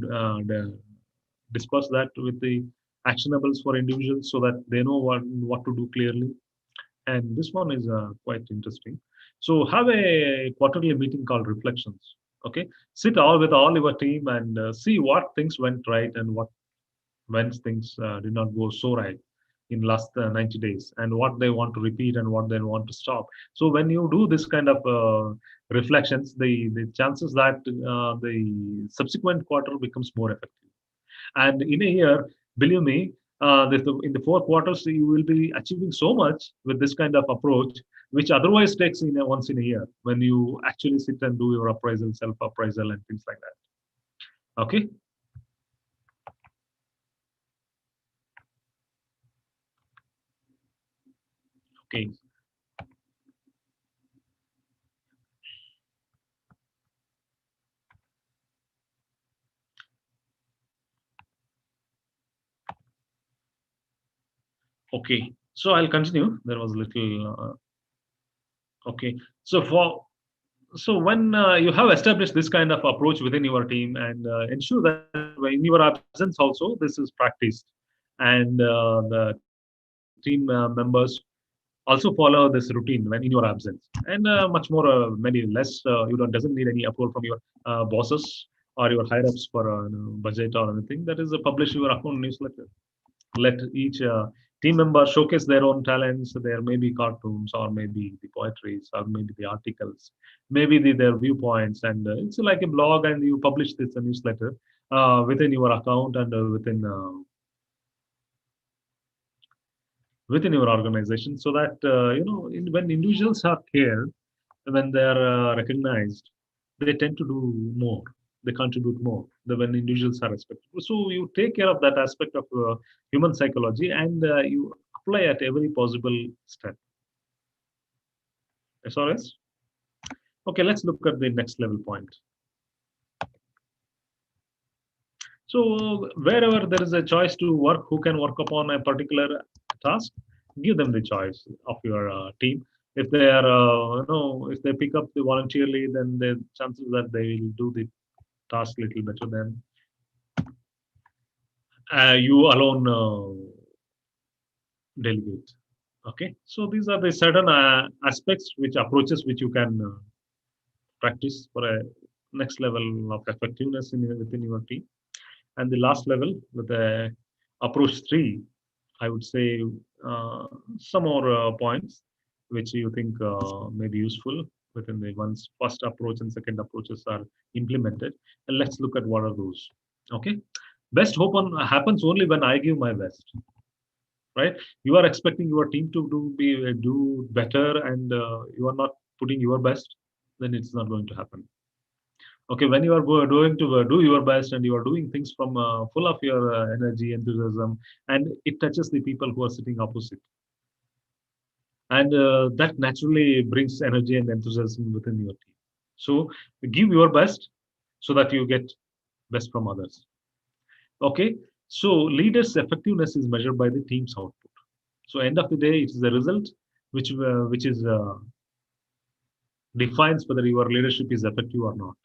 discuss that with the actionables for individuals so that they know what to do clearly. And this one is quite interesting. So have a quarterly meeting called reflections. Okay, sit all with all your team and see what things went right and what when things did not go so right in last 90 days, and what they want to repeat and what they want to stop. So when you do this kind of reflections, the chances that the subsequent quarter becomes more effective. And in a year, believe me, in the 4 quarters, you will be achieving so much with this kind of approach, which otherwise takes once in a year when you actually sit and do your appraisal, self appraisal, and things like that. Okay. Okay. Okay. So I'll continue. There was a little. Okay. So for so when you have established this kind of approach within your team, and ensure that in your absence also this is practiced, and the team members also follow this routine when in your absence, and much more maybe less you don't doesn't need any approval from your bosses or your higher ups for a budget or anything. That is publish your account newsletter. Let each team member showcase their own talents. There may be cartoons, or maybe the poetries, or maybe the articles, maybe their viewpoints, and it's like a blog, and you publish this newsletter within your account and within your organization, so that when individuals are cared, when they are recognized, they tend to do more, they contribute more when individuals are respected. So you take care of that aspect of human psychology, and you apply at every possible step. SRS. Okay, let's look at the next level point. So wherever there is a choice to work, who can work upon a particular task, give them the choice of your team. If they are, if they pick up the voluntarily, then the chances that they will do the task little better than you alone delegate. Okay, so these are the certain aspects, which approaches which you can practice for a next level of effectiveness within your team. And the last level with the approach three, I would say some more points which you think may be useful within the one's first approach and second approaches are implemented. And let's look at what are those. Okay, best hope on happens only when I give my best. Right? You are expecting your team to do better, and you are not putting your best, then it's not going to happen. Okay, when you are doing to do your best, and you are doing things from full of your energy, enthusiasm, and it touches the people who are sitting opposite, and that naturally brings energy and enthusiasm within your team. So give your best so that you get best from others. Okay, so leaders effectiveness is measured by the team's output. So end of the day, it is the result which is defines whether your leadership is effective or not.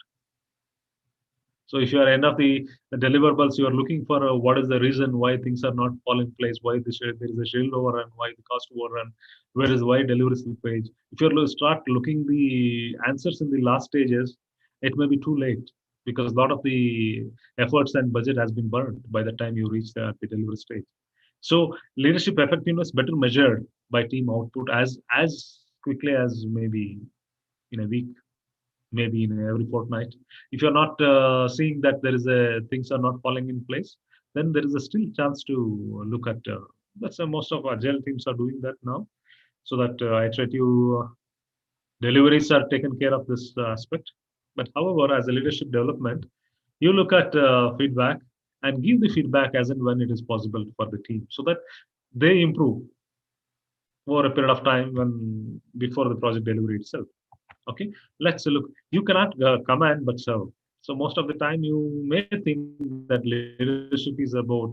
So if you are end of the deliverables, you are looking for what is the reason why things are not falling in place, why there is a shield overrun, why the cost overrun, where is why delivery slippage. If you start looking the answers in the last stages, it may be too late, because a lot of the efforts and budget has been burned by the time you reach the delivery stage. So leadership effectiveness better measured by team output as quickly as maybe in a week, maybe in every fortnight. If you're not seeing that there is a things are not falling in place, then there is a still chance to look at. That's most of agile teams are doing that now, so that I try to deliveries are taken care of this aspect. But however, as a leadership development, you look at feedback and give the feedback as and when it is possible for the team, so that they improve over a period of time when before the project delivery itself. Okay, let's look. You cannot command but serve. So most of the time you may think that leadership is about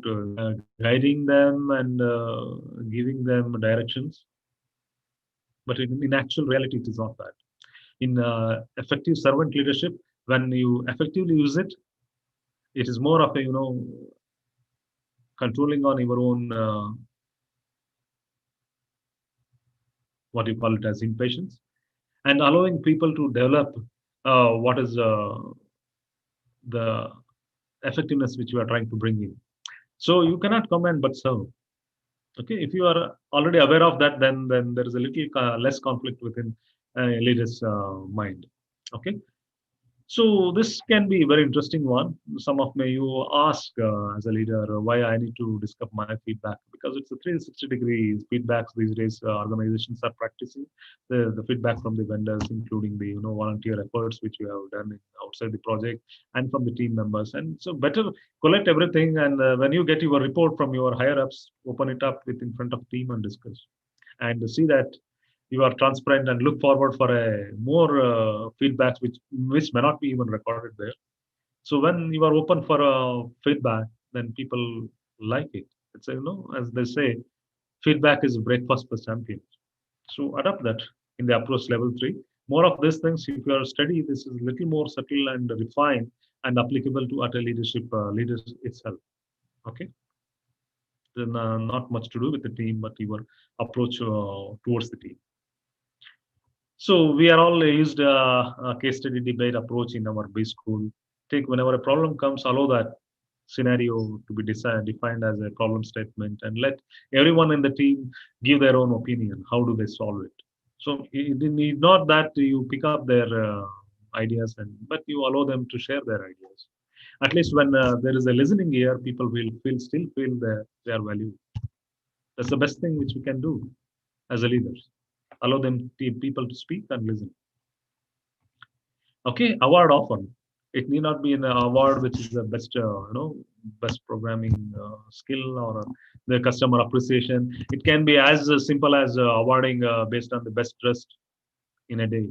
guiding them and giving them directions, but in actual reality it is not that. In effective servant leadership, when you effectively use it, it is more of a controlling on your own what you call it as impatience, and allowing people to develop what is the effectiveness which you are trying to bring in. So you cannot command but serve. Okay, if you are already aware of that, then there is a little less conflict within a leader's mind. Okay, so this can be a very interesting one. Some of may you ask as a leader why I need to discuss my feedback, because it's a 360-degree feedbacks these days. Organizations are practicing the feedback from the vendors, including the volunteer efforts which you have done outside the project and from the team members. And so better collect everything, and when you get your report from your higher ups, open it up with in front of team and discuss, and see that you are transparent and look forward for a more feedbacks which may not be even recorded there. So when you are open for feedback, then people like it. It's as they say, feedback is breakfast for champions. So adapt that in the approach level 3. More of these things, if you are study, this is a little more subtle and refined and applicable to utter leadership leaders itself. Okay, then not much to do with the team, but your approach towards the team. So we are all used a case study debate approach in our B school. Take whenever a problem comes, allow that scenario to be defined as a problem statement, and let everyone in the team give their own opinion. How do they solve it? So it need not that you pick up their ideas, but you allow them to share their ideas. At least when there is a listening ear, people will still feel their value. That's the best thing which we can do as a leaders. Allow them people to speak and listen. Okay, award often. It need not be an award which is the best, best programming skill or the customer appreciation. It can be as simple as awarding based on the best dressed in a day,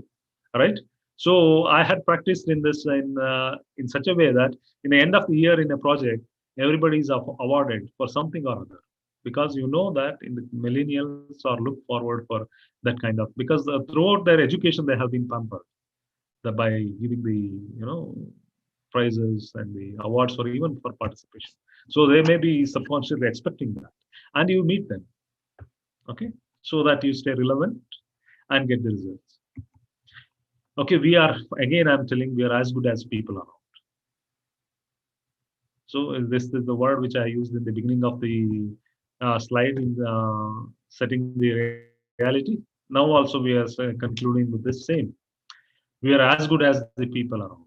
right? So I had practiced in this in such a way that in the end of the year in a project, everybody is awarded for something or other, because you know that in the millennials are look forward for that kind of, because throughout their education they have been pampered by giving the prizes and the awards or even for participation. So they may be subconsciously expecting that, and you meet them, okay, so that you stay relevant and get the results. Okay, we are, again I'm telling, we are as good as people around. So this is the word which I used in the beginning of the slide in setting the reality. Now also we are concluding with this same. We are as good as the people around.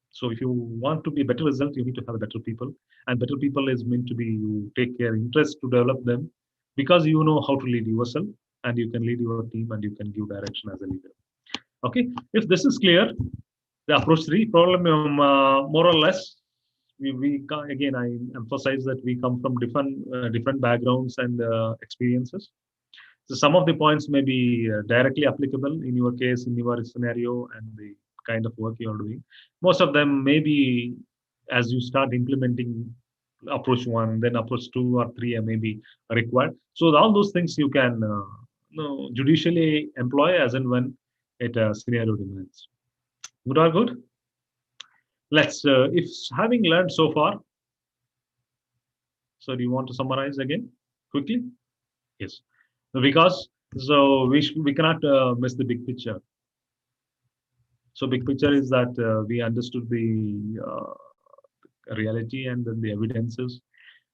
So if you want to be a better result, you need to have a better people, and better people is meant to be you take care, interest to develop them, because you know how to lead yourself, and you can lead your team, and you can give direction as a leader. Okay, if this is clear, the approach 3 problem, more or less, again I emphasize that we come from different backgrounds and experiences. So some of the points may be directly applicable in your case, in your scenario, and the kind of work you are doing. Most of them may be, as you start implementing approach 1, then approach 2 or 3 may be required. So all those things you can judicially employ as and when it scenario demands. Good or good? Let's, if having learned so far, so do you want to summarize again quickly? Yes. Because so we cannot miss the big picture. So big picture is that we understood the reality and then the evidences,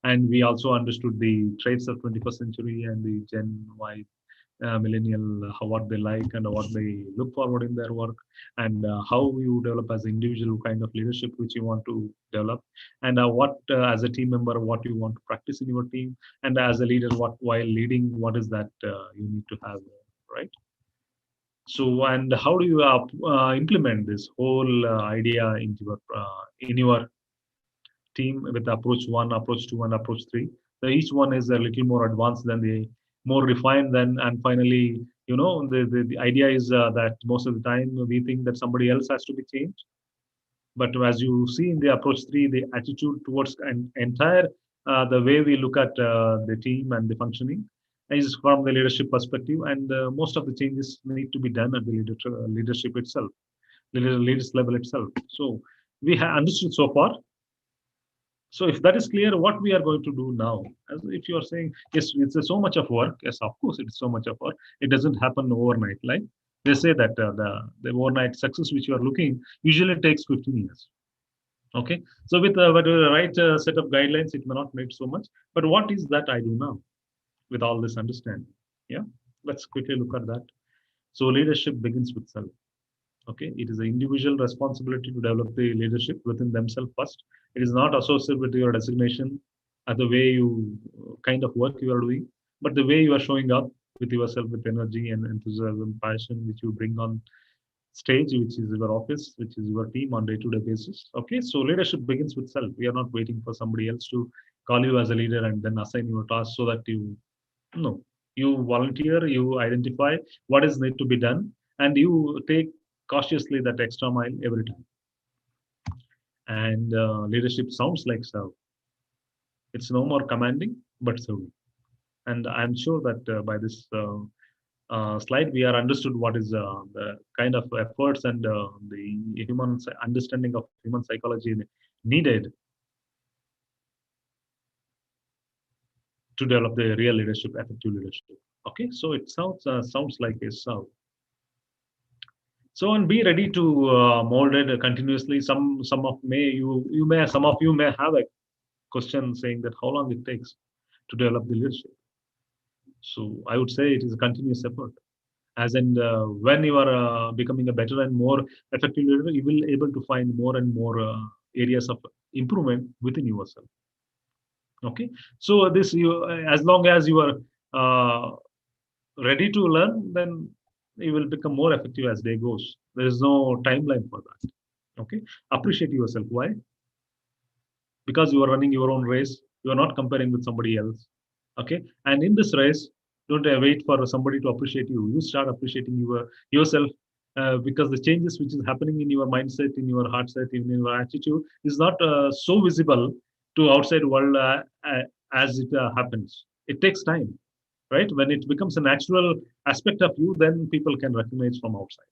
and we also understood the traits of 21st century and the Gen Y millennial, what they like and what they look forward in their work, and how you develop as an individual kind of leadership which you want to develop, and what as a team member what you want to practice in your team, and as a leader what while leading what is that you need to have, right? So and how do you implement this whole idea in your team with approach 1, approach 2, and approach 3? So each one is a little more advanced than the more refined than, and finally, the idea is that most of the time we think that somebody else has to be changed. But as you see in the approach 3, the attitude towards an entire the way we look at the team and the functioning is from the leadership perspective, and most of the changes need to be done at the leadership itself, leaders level itself. So we have understood so far. So if that is clear, what we are going to do now, as if you are saying, yes, it's so much of work. Yes, of course, it's so much of work. It doesn't happen overnight, right? They say that the overnight success which you are looking usually takes 15 years. Okay, so with the right set of guidelines, it may not need so much. But what is that I do now with all this understanding? Yeah, let's quickly look at that. So leadership begins with self. Okay, it is an individual responsibility to develop the leadership within themselves first. It is not associated with your designation or the way you kind of work you are doing, but the way you are showing up with yourself with energy and enthusiasm, passion, which you bring on stage, which is your office, which is your team on day-to-day basis. Okay, so leadership begins with self. We are not waiting for somebody else to call you as a leader and then assign you a task so that you no, you volunteer, you identify what is need to be done, and you take cautiously that extra mile every time. And leadership sounds like serve. It's no more commanding, but serving. And I'm sure that by this slide, we are understood what is the kind of efforts and the human understanding of human psychology needed to develop the real leadership, effective leadership. Okay, so it sounds like a serve. So and be ready to mold it continuously. Some of may you may some of you may have a question saying that how long it takes to develop the leadership. So I would say it is a continuous effort. As in when you are becoming a better and more effective leader, you will able to find more and more areas of improvement within yourself. Okay, so this you as long as you are uh, ready to learn, then you will become more effective as day goes. There is no timeline for that. Okay, appreciate yourself. Why? Because you are running your own race. You are not comparing with somebody else. Okay, and in this race, don't wait for somebody to appreciate you. You start appreciating yourself, because the changes which is happening in your mindset, in your heart set, in your attitude is not so visible to outside world as it happens. It takes time, right? When it becomes a natural aspect of you, then people can recognize from outside.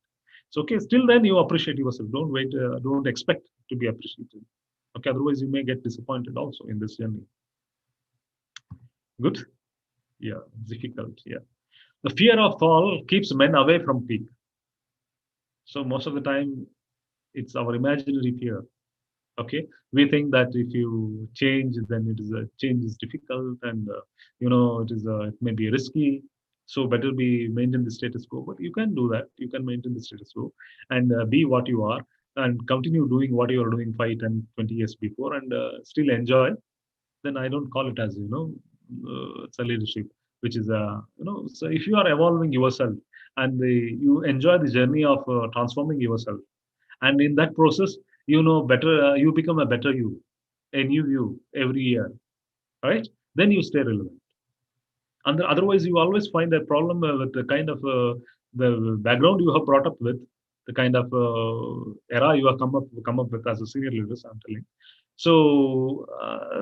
So okay, still then you appreciate yourself. Don't wait, don't expect to be appreciated. Okay, otherwise you may get disappointed also in this journey. Good? Yeah, difficult. Yeah. The fear of fall keeps men away from peak. So most of the time, it's our imaginary fear. Okay, we think that if you change, then it is a change is difficult, and it may be risky. So better be maintain the status quo. But you can do that. You can maintain the status quo and be what you are and continue doing what you are doing 5, 10, 20 years before, and still enjoy. Then I don't call it as it's a leadership, which is So if you are evolving yourself and you enjoy the journey of transforming yourself, and in that process, better, you become a better you, a new you every year, right? Then you stay relevant. And otherwise, you always find a problem with the kind of the background you have brought up with, the kind of era you have come up with as a senior leader. I'm telling. So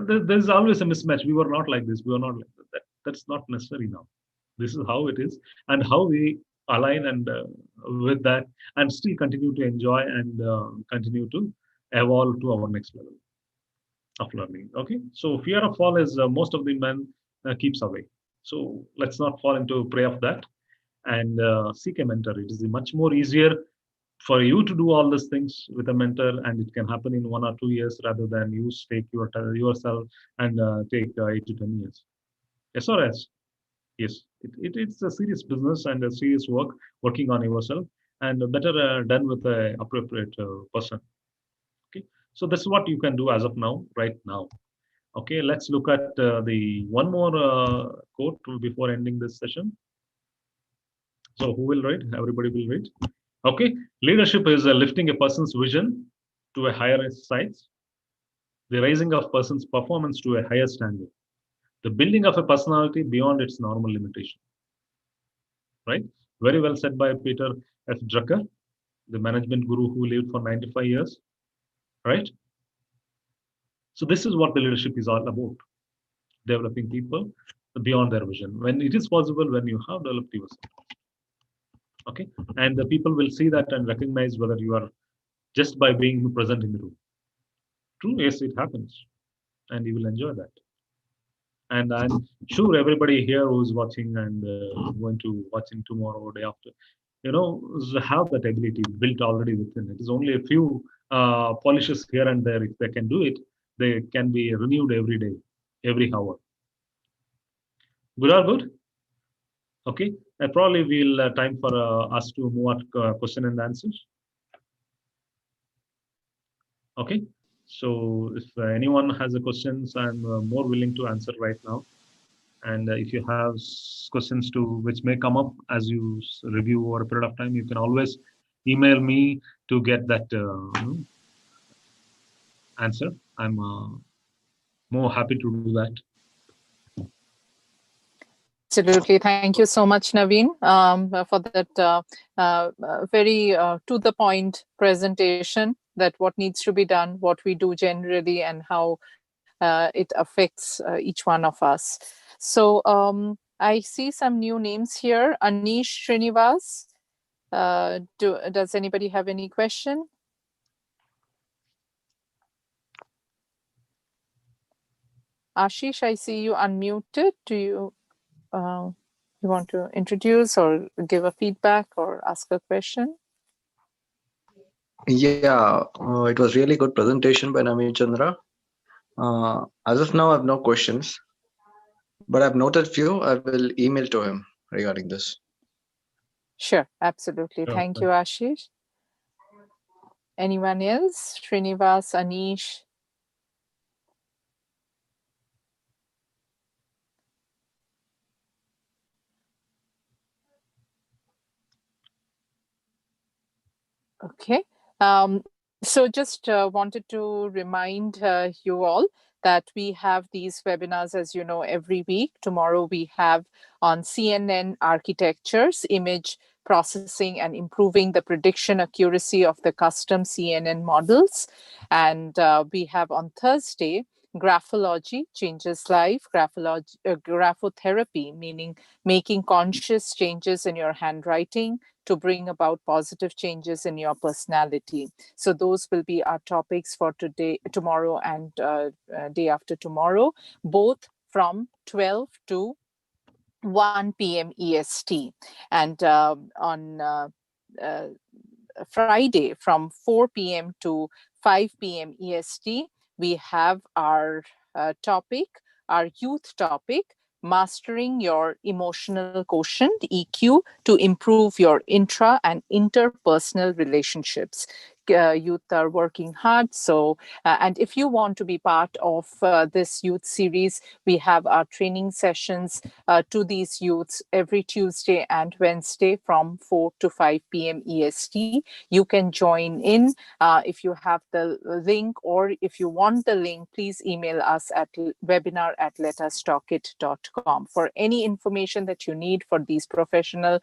there's always a mismatch. We were not like this. We were not like that. That's not necessary now. This is how it is, and how we align and with that, and still continue to enjoy and continue to evolve to our next level of learning. Okay, so fear of fall is most of the men keeps away. So let's not fall into prey of that, and seek a mentor. It is much more easier for you to do all these things with a mentor, and it can happen in 1 or 2 years rather than you take yourself and take 8 to 10 years. Yes or yes? Yes, it's a serious business and a serious work working on yourself, and better done with a appropriate person. Okay, so that's what you can do as of now, right now. Okay, let's look at the one more quote before ending this session. So who will read? Everybody will read. Okay, leadership is lifting a person's vision to a higher heights, the raising of person's performance to a higher standard, the building of a personality beyond its normal limitation. Right? Very well said by Peter F. Drucker, the management guru who lived for 95 years. Right? So this is what the leadership is all about: developing people beyond their vision. When it is possible, when you have developed yourself. Okay, and the people will see that and recognize whether you are just by being present in the room. True, yes, it happens, and you will enjoy that. And I'm sure everybody here who's watching and going to watching tomorrow or day after, have that ability built already within. It is only a few polishes here and there. If they can do it, they can be renewed every day, every hour. Good or good? Okay. Probably we'll time for us to move on question and answers. Okay. So if anyone has a questions, I'm more willing to answer right now. And if you have questions to which may come up as you review over a period of time, you can always email me to get that answer. I'm more happy to do that. Absolutely. Thank you so much, Naveen, for that very to the point presentation, that what needs to be done, what we do generally, and how it affects each one of us. So I see some new names here. Anish Srinivas. Does anybody have any question? Ashish, I see you unmuted. Do you want to introduce or give a feedback or ask a question? Yeah, it was really good presentation by Naveen Chandra. As of now, I have no questions, but I've noted few. I will email to him regarding this. Sure, absolutely. Sure. Thank you, Ashish. Anyone else? Srinivas, Anish? Okay. So just wanted to remind you all that we have these webinars, as you know, every week. Tomorrow we have on CNN architectures, image processing and improving the prediction accuracy of the custom CNN models. And we have on Thursday, graphology changes life, graphotherapy, meaning making conscious changes in your handwriting to bring about positive changes in your personality. So those will be our topics for today, tomorrow, and day after tomorrow, both from 12 to 1 p.m. EST. And on uh, Friday from 4 p.m. to 5 p.m. EST, we have our topic, our youth topic, mastering your emotional quotient, EQ, to improve your intra and interpersonal relationships. Youth are working hard. So, and if you want to be part of this youth series, we have our training sessions to these youths every Tuesday and Wednesday from 4 to 5 p.m. EST. You can join in if you have the link, or if you want the link, please email us at webinar@letustalkit.com for any information that you need for these professional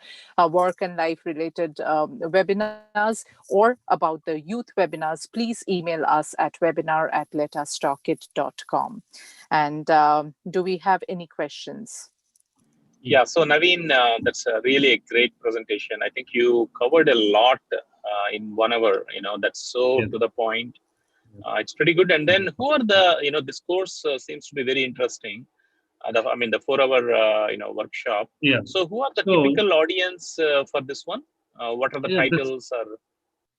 work and life related webinars, or about the youth webinars. Please email us at webinar@letustalkit.com. And do we have any questions? Yeah, so Naveen, that's really a great presentation. I think you covered a lot in 1 hour. That's so to the point. It's pretty good. And then who are this course seems to be very interesting. The 4-hour, workshop. Yeah. So who are the typical audience for this one? What are the titles?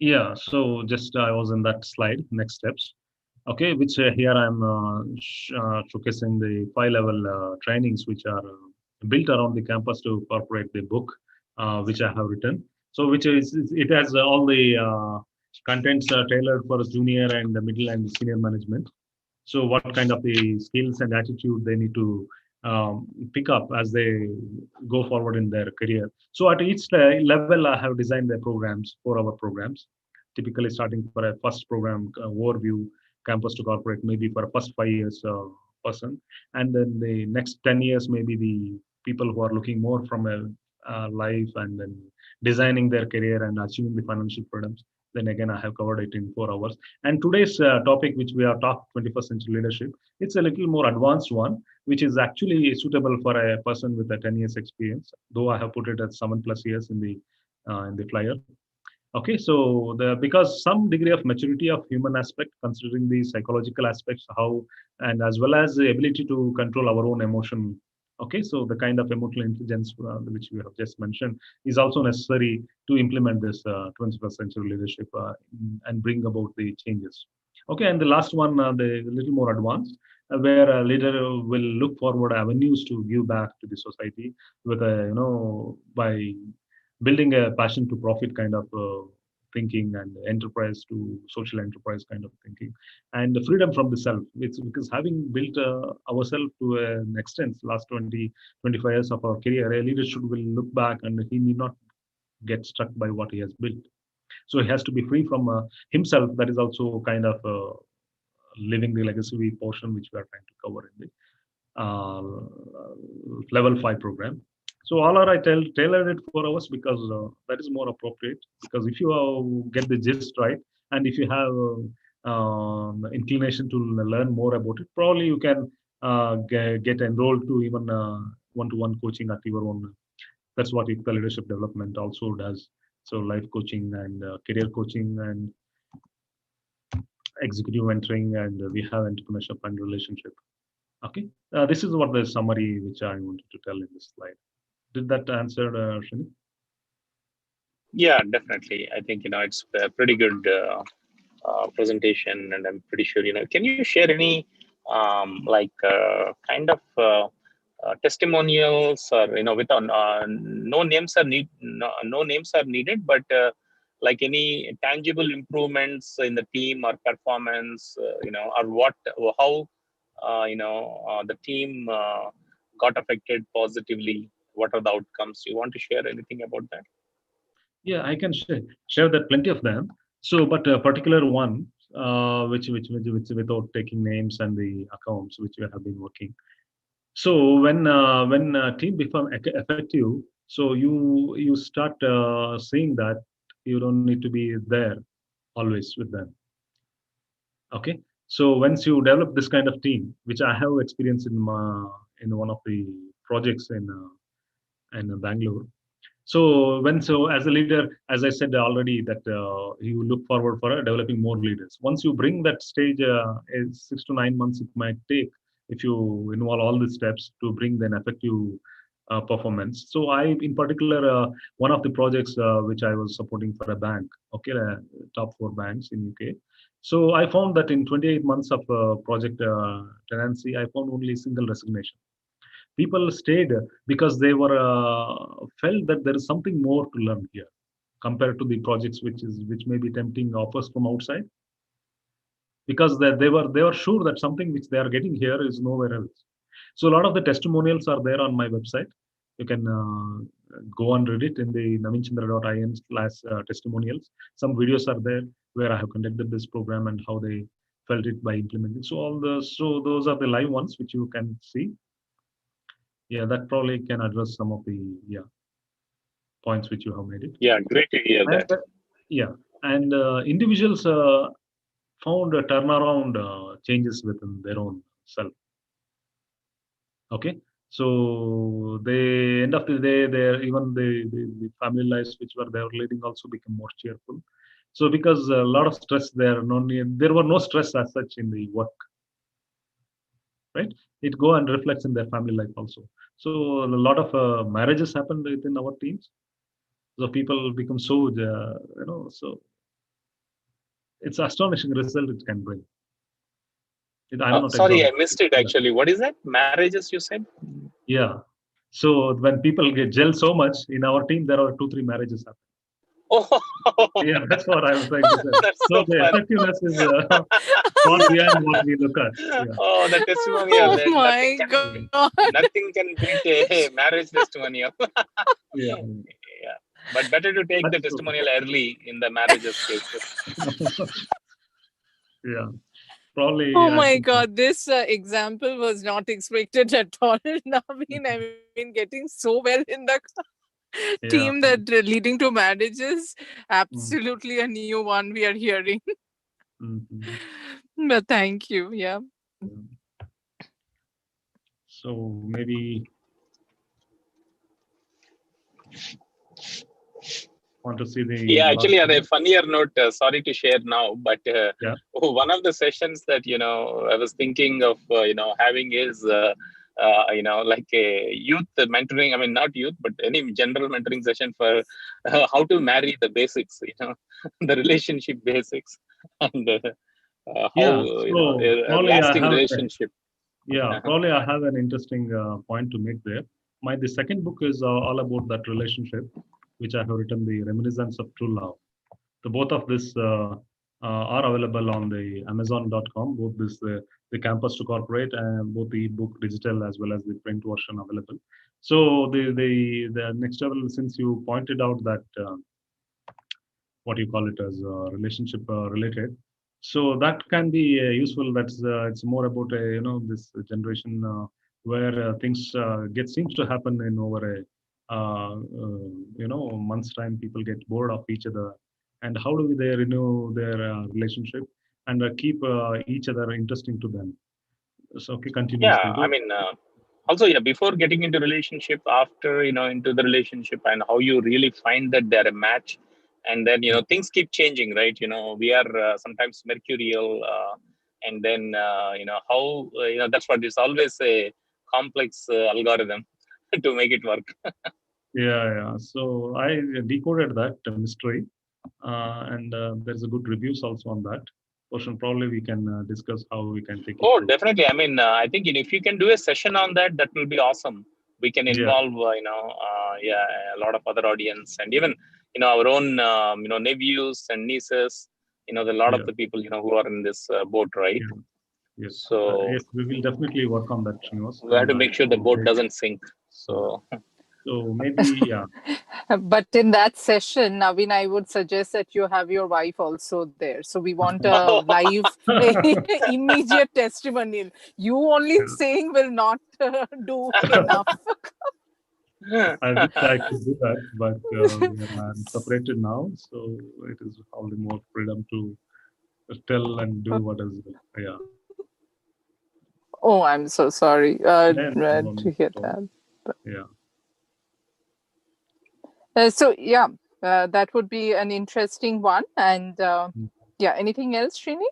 Yeah. So just I was in that slide. Next steps. Okay, which here I'm showcasing the 5-level trainings which are built around the campus to incorporate the book which I have written. So which is it has all the contents tailored for junior and the middle and senior management. So what kind of the skills and attitude they need to pick up as they go forward in their career. So at each level, I have designed the programs, 4-hour programs, typically starting for a first program overview, campus to corporate, maybe for a first 5 years person, and then the next 10 years, maybe the people who are looking more from a life and then designing their career and achieving the financial freedoms. Then again, I have covered it in 4 hours. And today's topic, which we have talked 21st century leadership, it's a little more advanced one, which is actually suitable for a person with a 10 years experience, though I have put it at 7+ years in the flyer. Okay, so because some degree of maturity of human aspect, considering the psychological aspects, how and as well as the ability to control our own emotion Okay, so the kind of emotional intelligence which we have just mentioned is also necessary to implement this 21st century leadership and bring about the changes. Okay, and the last one, the little more advanced, where a leader will look forward avenues to give back to the society with a, by building a passion to profit kind of thinking and enterprise to social enterprise kind of thinking and the freedom from the self. It's because having built ourselves to an extent last 20-25 years of our career, a leader should will look back and he need not get struck by what he has built. So he has to be free from himself. That is also kind of living the legacy portion which we are trying to cover in the level 5 program. So all are I tailored it for us because that is more appropriate. Because if you get the gist right, and if you have inclination to learn more about it, probably you can get enrolled to even one-to-one coaching at your own. That's what the leadership development also does. So life coaching and career coaching and executive mentoring, and we have entrepreneurship and relationship. Okay, this is what the summary which I wanted to tell in this slide. Did that answer, Shani? Yeah, definitely. I think it's a pretty good presentation, and I'm pretty sure Can you share any kind of testimonials, or with no names are no names are needed, but like any tangible improvements in the team or performance, or what, or how the team got affected positively. What are the outcomes? You want to share anything about that? Yeah, I can share that plenty of them. So, but a particular one, which without taking names and the accounts which we have been working. So when team become effective, so you start seeing that you don't need to be there always with them. Okay, so once you develop this kind of team, which I have experienced in one of the projects in Bangalore. So as a leader, as I said already, that you look forward for developing more leaders. Once you bring that stage, 6 to 9 months it might take if you involve all the steps to bring an effective performance. So I, in particular, one of the projects which I was supporting for a bank, okay, top 4 banks in UK. So I found that in 28 months of project tenancy, I found only single resignation. People stayed because they were felt that there is something more to learn here compared to the projects which may be tempting offers from outside, because they were sure that something which they are getting here is nowhere else. So a lot of the testimonials are there on my website. You can go and read it in the navinchandra.in/testimonials. Some videos are there where I have conducted this program and how they felt it by implementing. So those are the live ones which you can see. Yeah, that probably can address some of the points which you have made it. Yeah, great to hear that. Yeah, and individuals found a turnaround changes within their own self. Okay, so they end of the day, even the family lives which were they were leading also become more cheerful. So because a lot of stress there, there were no stress as such in the work, right? It go and reflects in their family life also. So a lot of marriages happened within our teams. So people become so so it's astonishing result it can bring. I'm not Sorry, I exhausted. missed it actually. What is that? Marriages, you said? Yeah. So when people get gel so much in our team, there are 2-3 marriages happen. Oh, Yeah, that's what I was trying to say. that's So so the fun. effectiveness is far beyond what we look at. Yeah. Oh, the testimonial. Oh my God. Nothing can beat a marriage testimonial. Yeah. Yeah, but better to take the That's so testimonial early in the marriages cases. yeah. Probably Oh I my think God, this example was not expected at all. Naveen, I mean, getting so well in the yeah. team that leading to marriages, Mm, absolutely a new one we are hearing. mhm, But thank you. Yeah. yeah. So maybe want to see the Yeah, last actually, on a one. funnier note, sorry to share now, but Yeah. one of the sessions that I was thinking of having is like a youth mentoring. I mean, not youth, but any general mentoring session for how to marry the basics, the relationship basics, and how, So a probably I lasting have relationship. probably I have an interesting point to make there. The second book is all about that relationship, which I have written, The Reminiscence of True Love. So both of this are available on the Amazon.com. Both the campus to corporate and both the ebook digital as well as the print version available. So the next level, since you pointed out that what you call it as relationship related, so that can be useful. That's it's more about this generation where things seems to happen in over a month's time. People get bored of each other, and how do they renew their relationship and keep each other interesting to them? So okay, continue, Yeah, I Sridhar. mean, also, yeah, before getting into relationship, after, into the relationship, and how you really find that they're a match, and then, things keep changing, right? We are sometimes mercurial, and then, how, that's what is always a complex algorithm to make it work. Yeah. So I decoded that mystery, and there's a good reviews also on that portion. Probably we can discuss how we can take it Oh, to. definitely. I mean, I think, if you can do a session on that, that will be awesome. We can Yeah, involve, yeah, a lot of other audience, and even, our own, nephews and nieces. A lot of yeah, the people, who are in this boat, right? yeah. Yes, So yes. We will definitely work on that, Srinivas, we have and to make sure the boat doesn't sink. yeah. So, So maybe yeah, But in that session, Naveen, I would suggest that you have your wife also there. So we want a live, immediate testimonial. You only saying will not do enough. I wish I could do that, but I'm separated now, so it is all the more freedom to tell and do what is. Yeah. Oh, I'm so sorry Then to hear that. yeah. So yeah, that would be an interesting one. And Mm. yeah, anything else, Srini?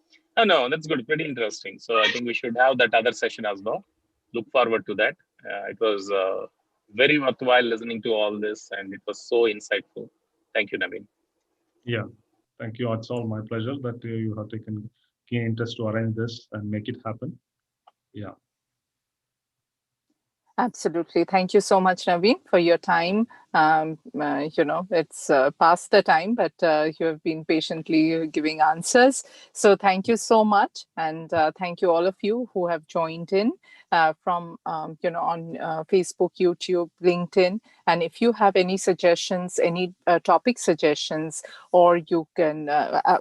no, that's good. Pretty interesting. So I think we should have that other session as well. Look forward to that. It was very worthwhile listening to all this, and it was so insightful. Thank you, Naveen. Yeah. Thank you. It's all my pleasure that you have taken keen interest to arrange this and make it happen. Yeah. Absolutely. Thank you so much, Naveen, for your time. It's past the time, but you have been patiently giving answers. So thank you so much. And thank you all of you who have joined in from, on Facebook, YouTube, LinkedIn. And if you have any suggestions, any topic suggestions, or you can,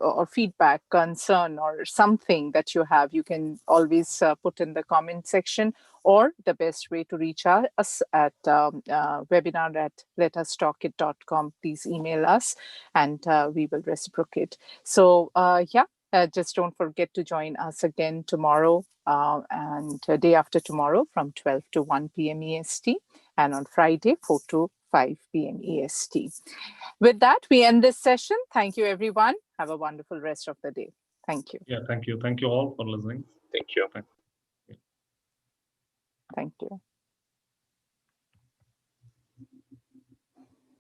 or feedback, concern, or something that you have, you can always put in the comment section, or the best way to reach us at webinar@letustalkit.com. Please email us and we will reciprocate. So just don't forget to join us again tomorrow and day after tomorrow from 12 to 1 p.m. EST, and on Friday 4 to 5 p.m. EST. With that, we end this session. Thank you, everyone. Have a wonderful rest of the day. Thank you. Yeah. Thank you. Thank you all for listening. Thank you. Thank Thank you.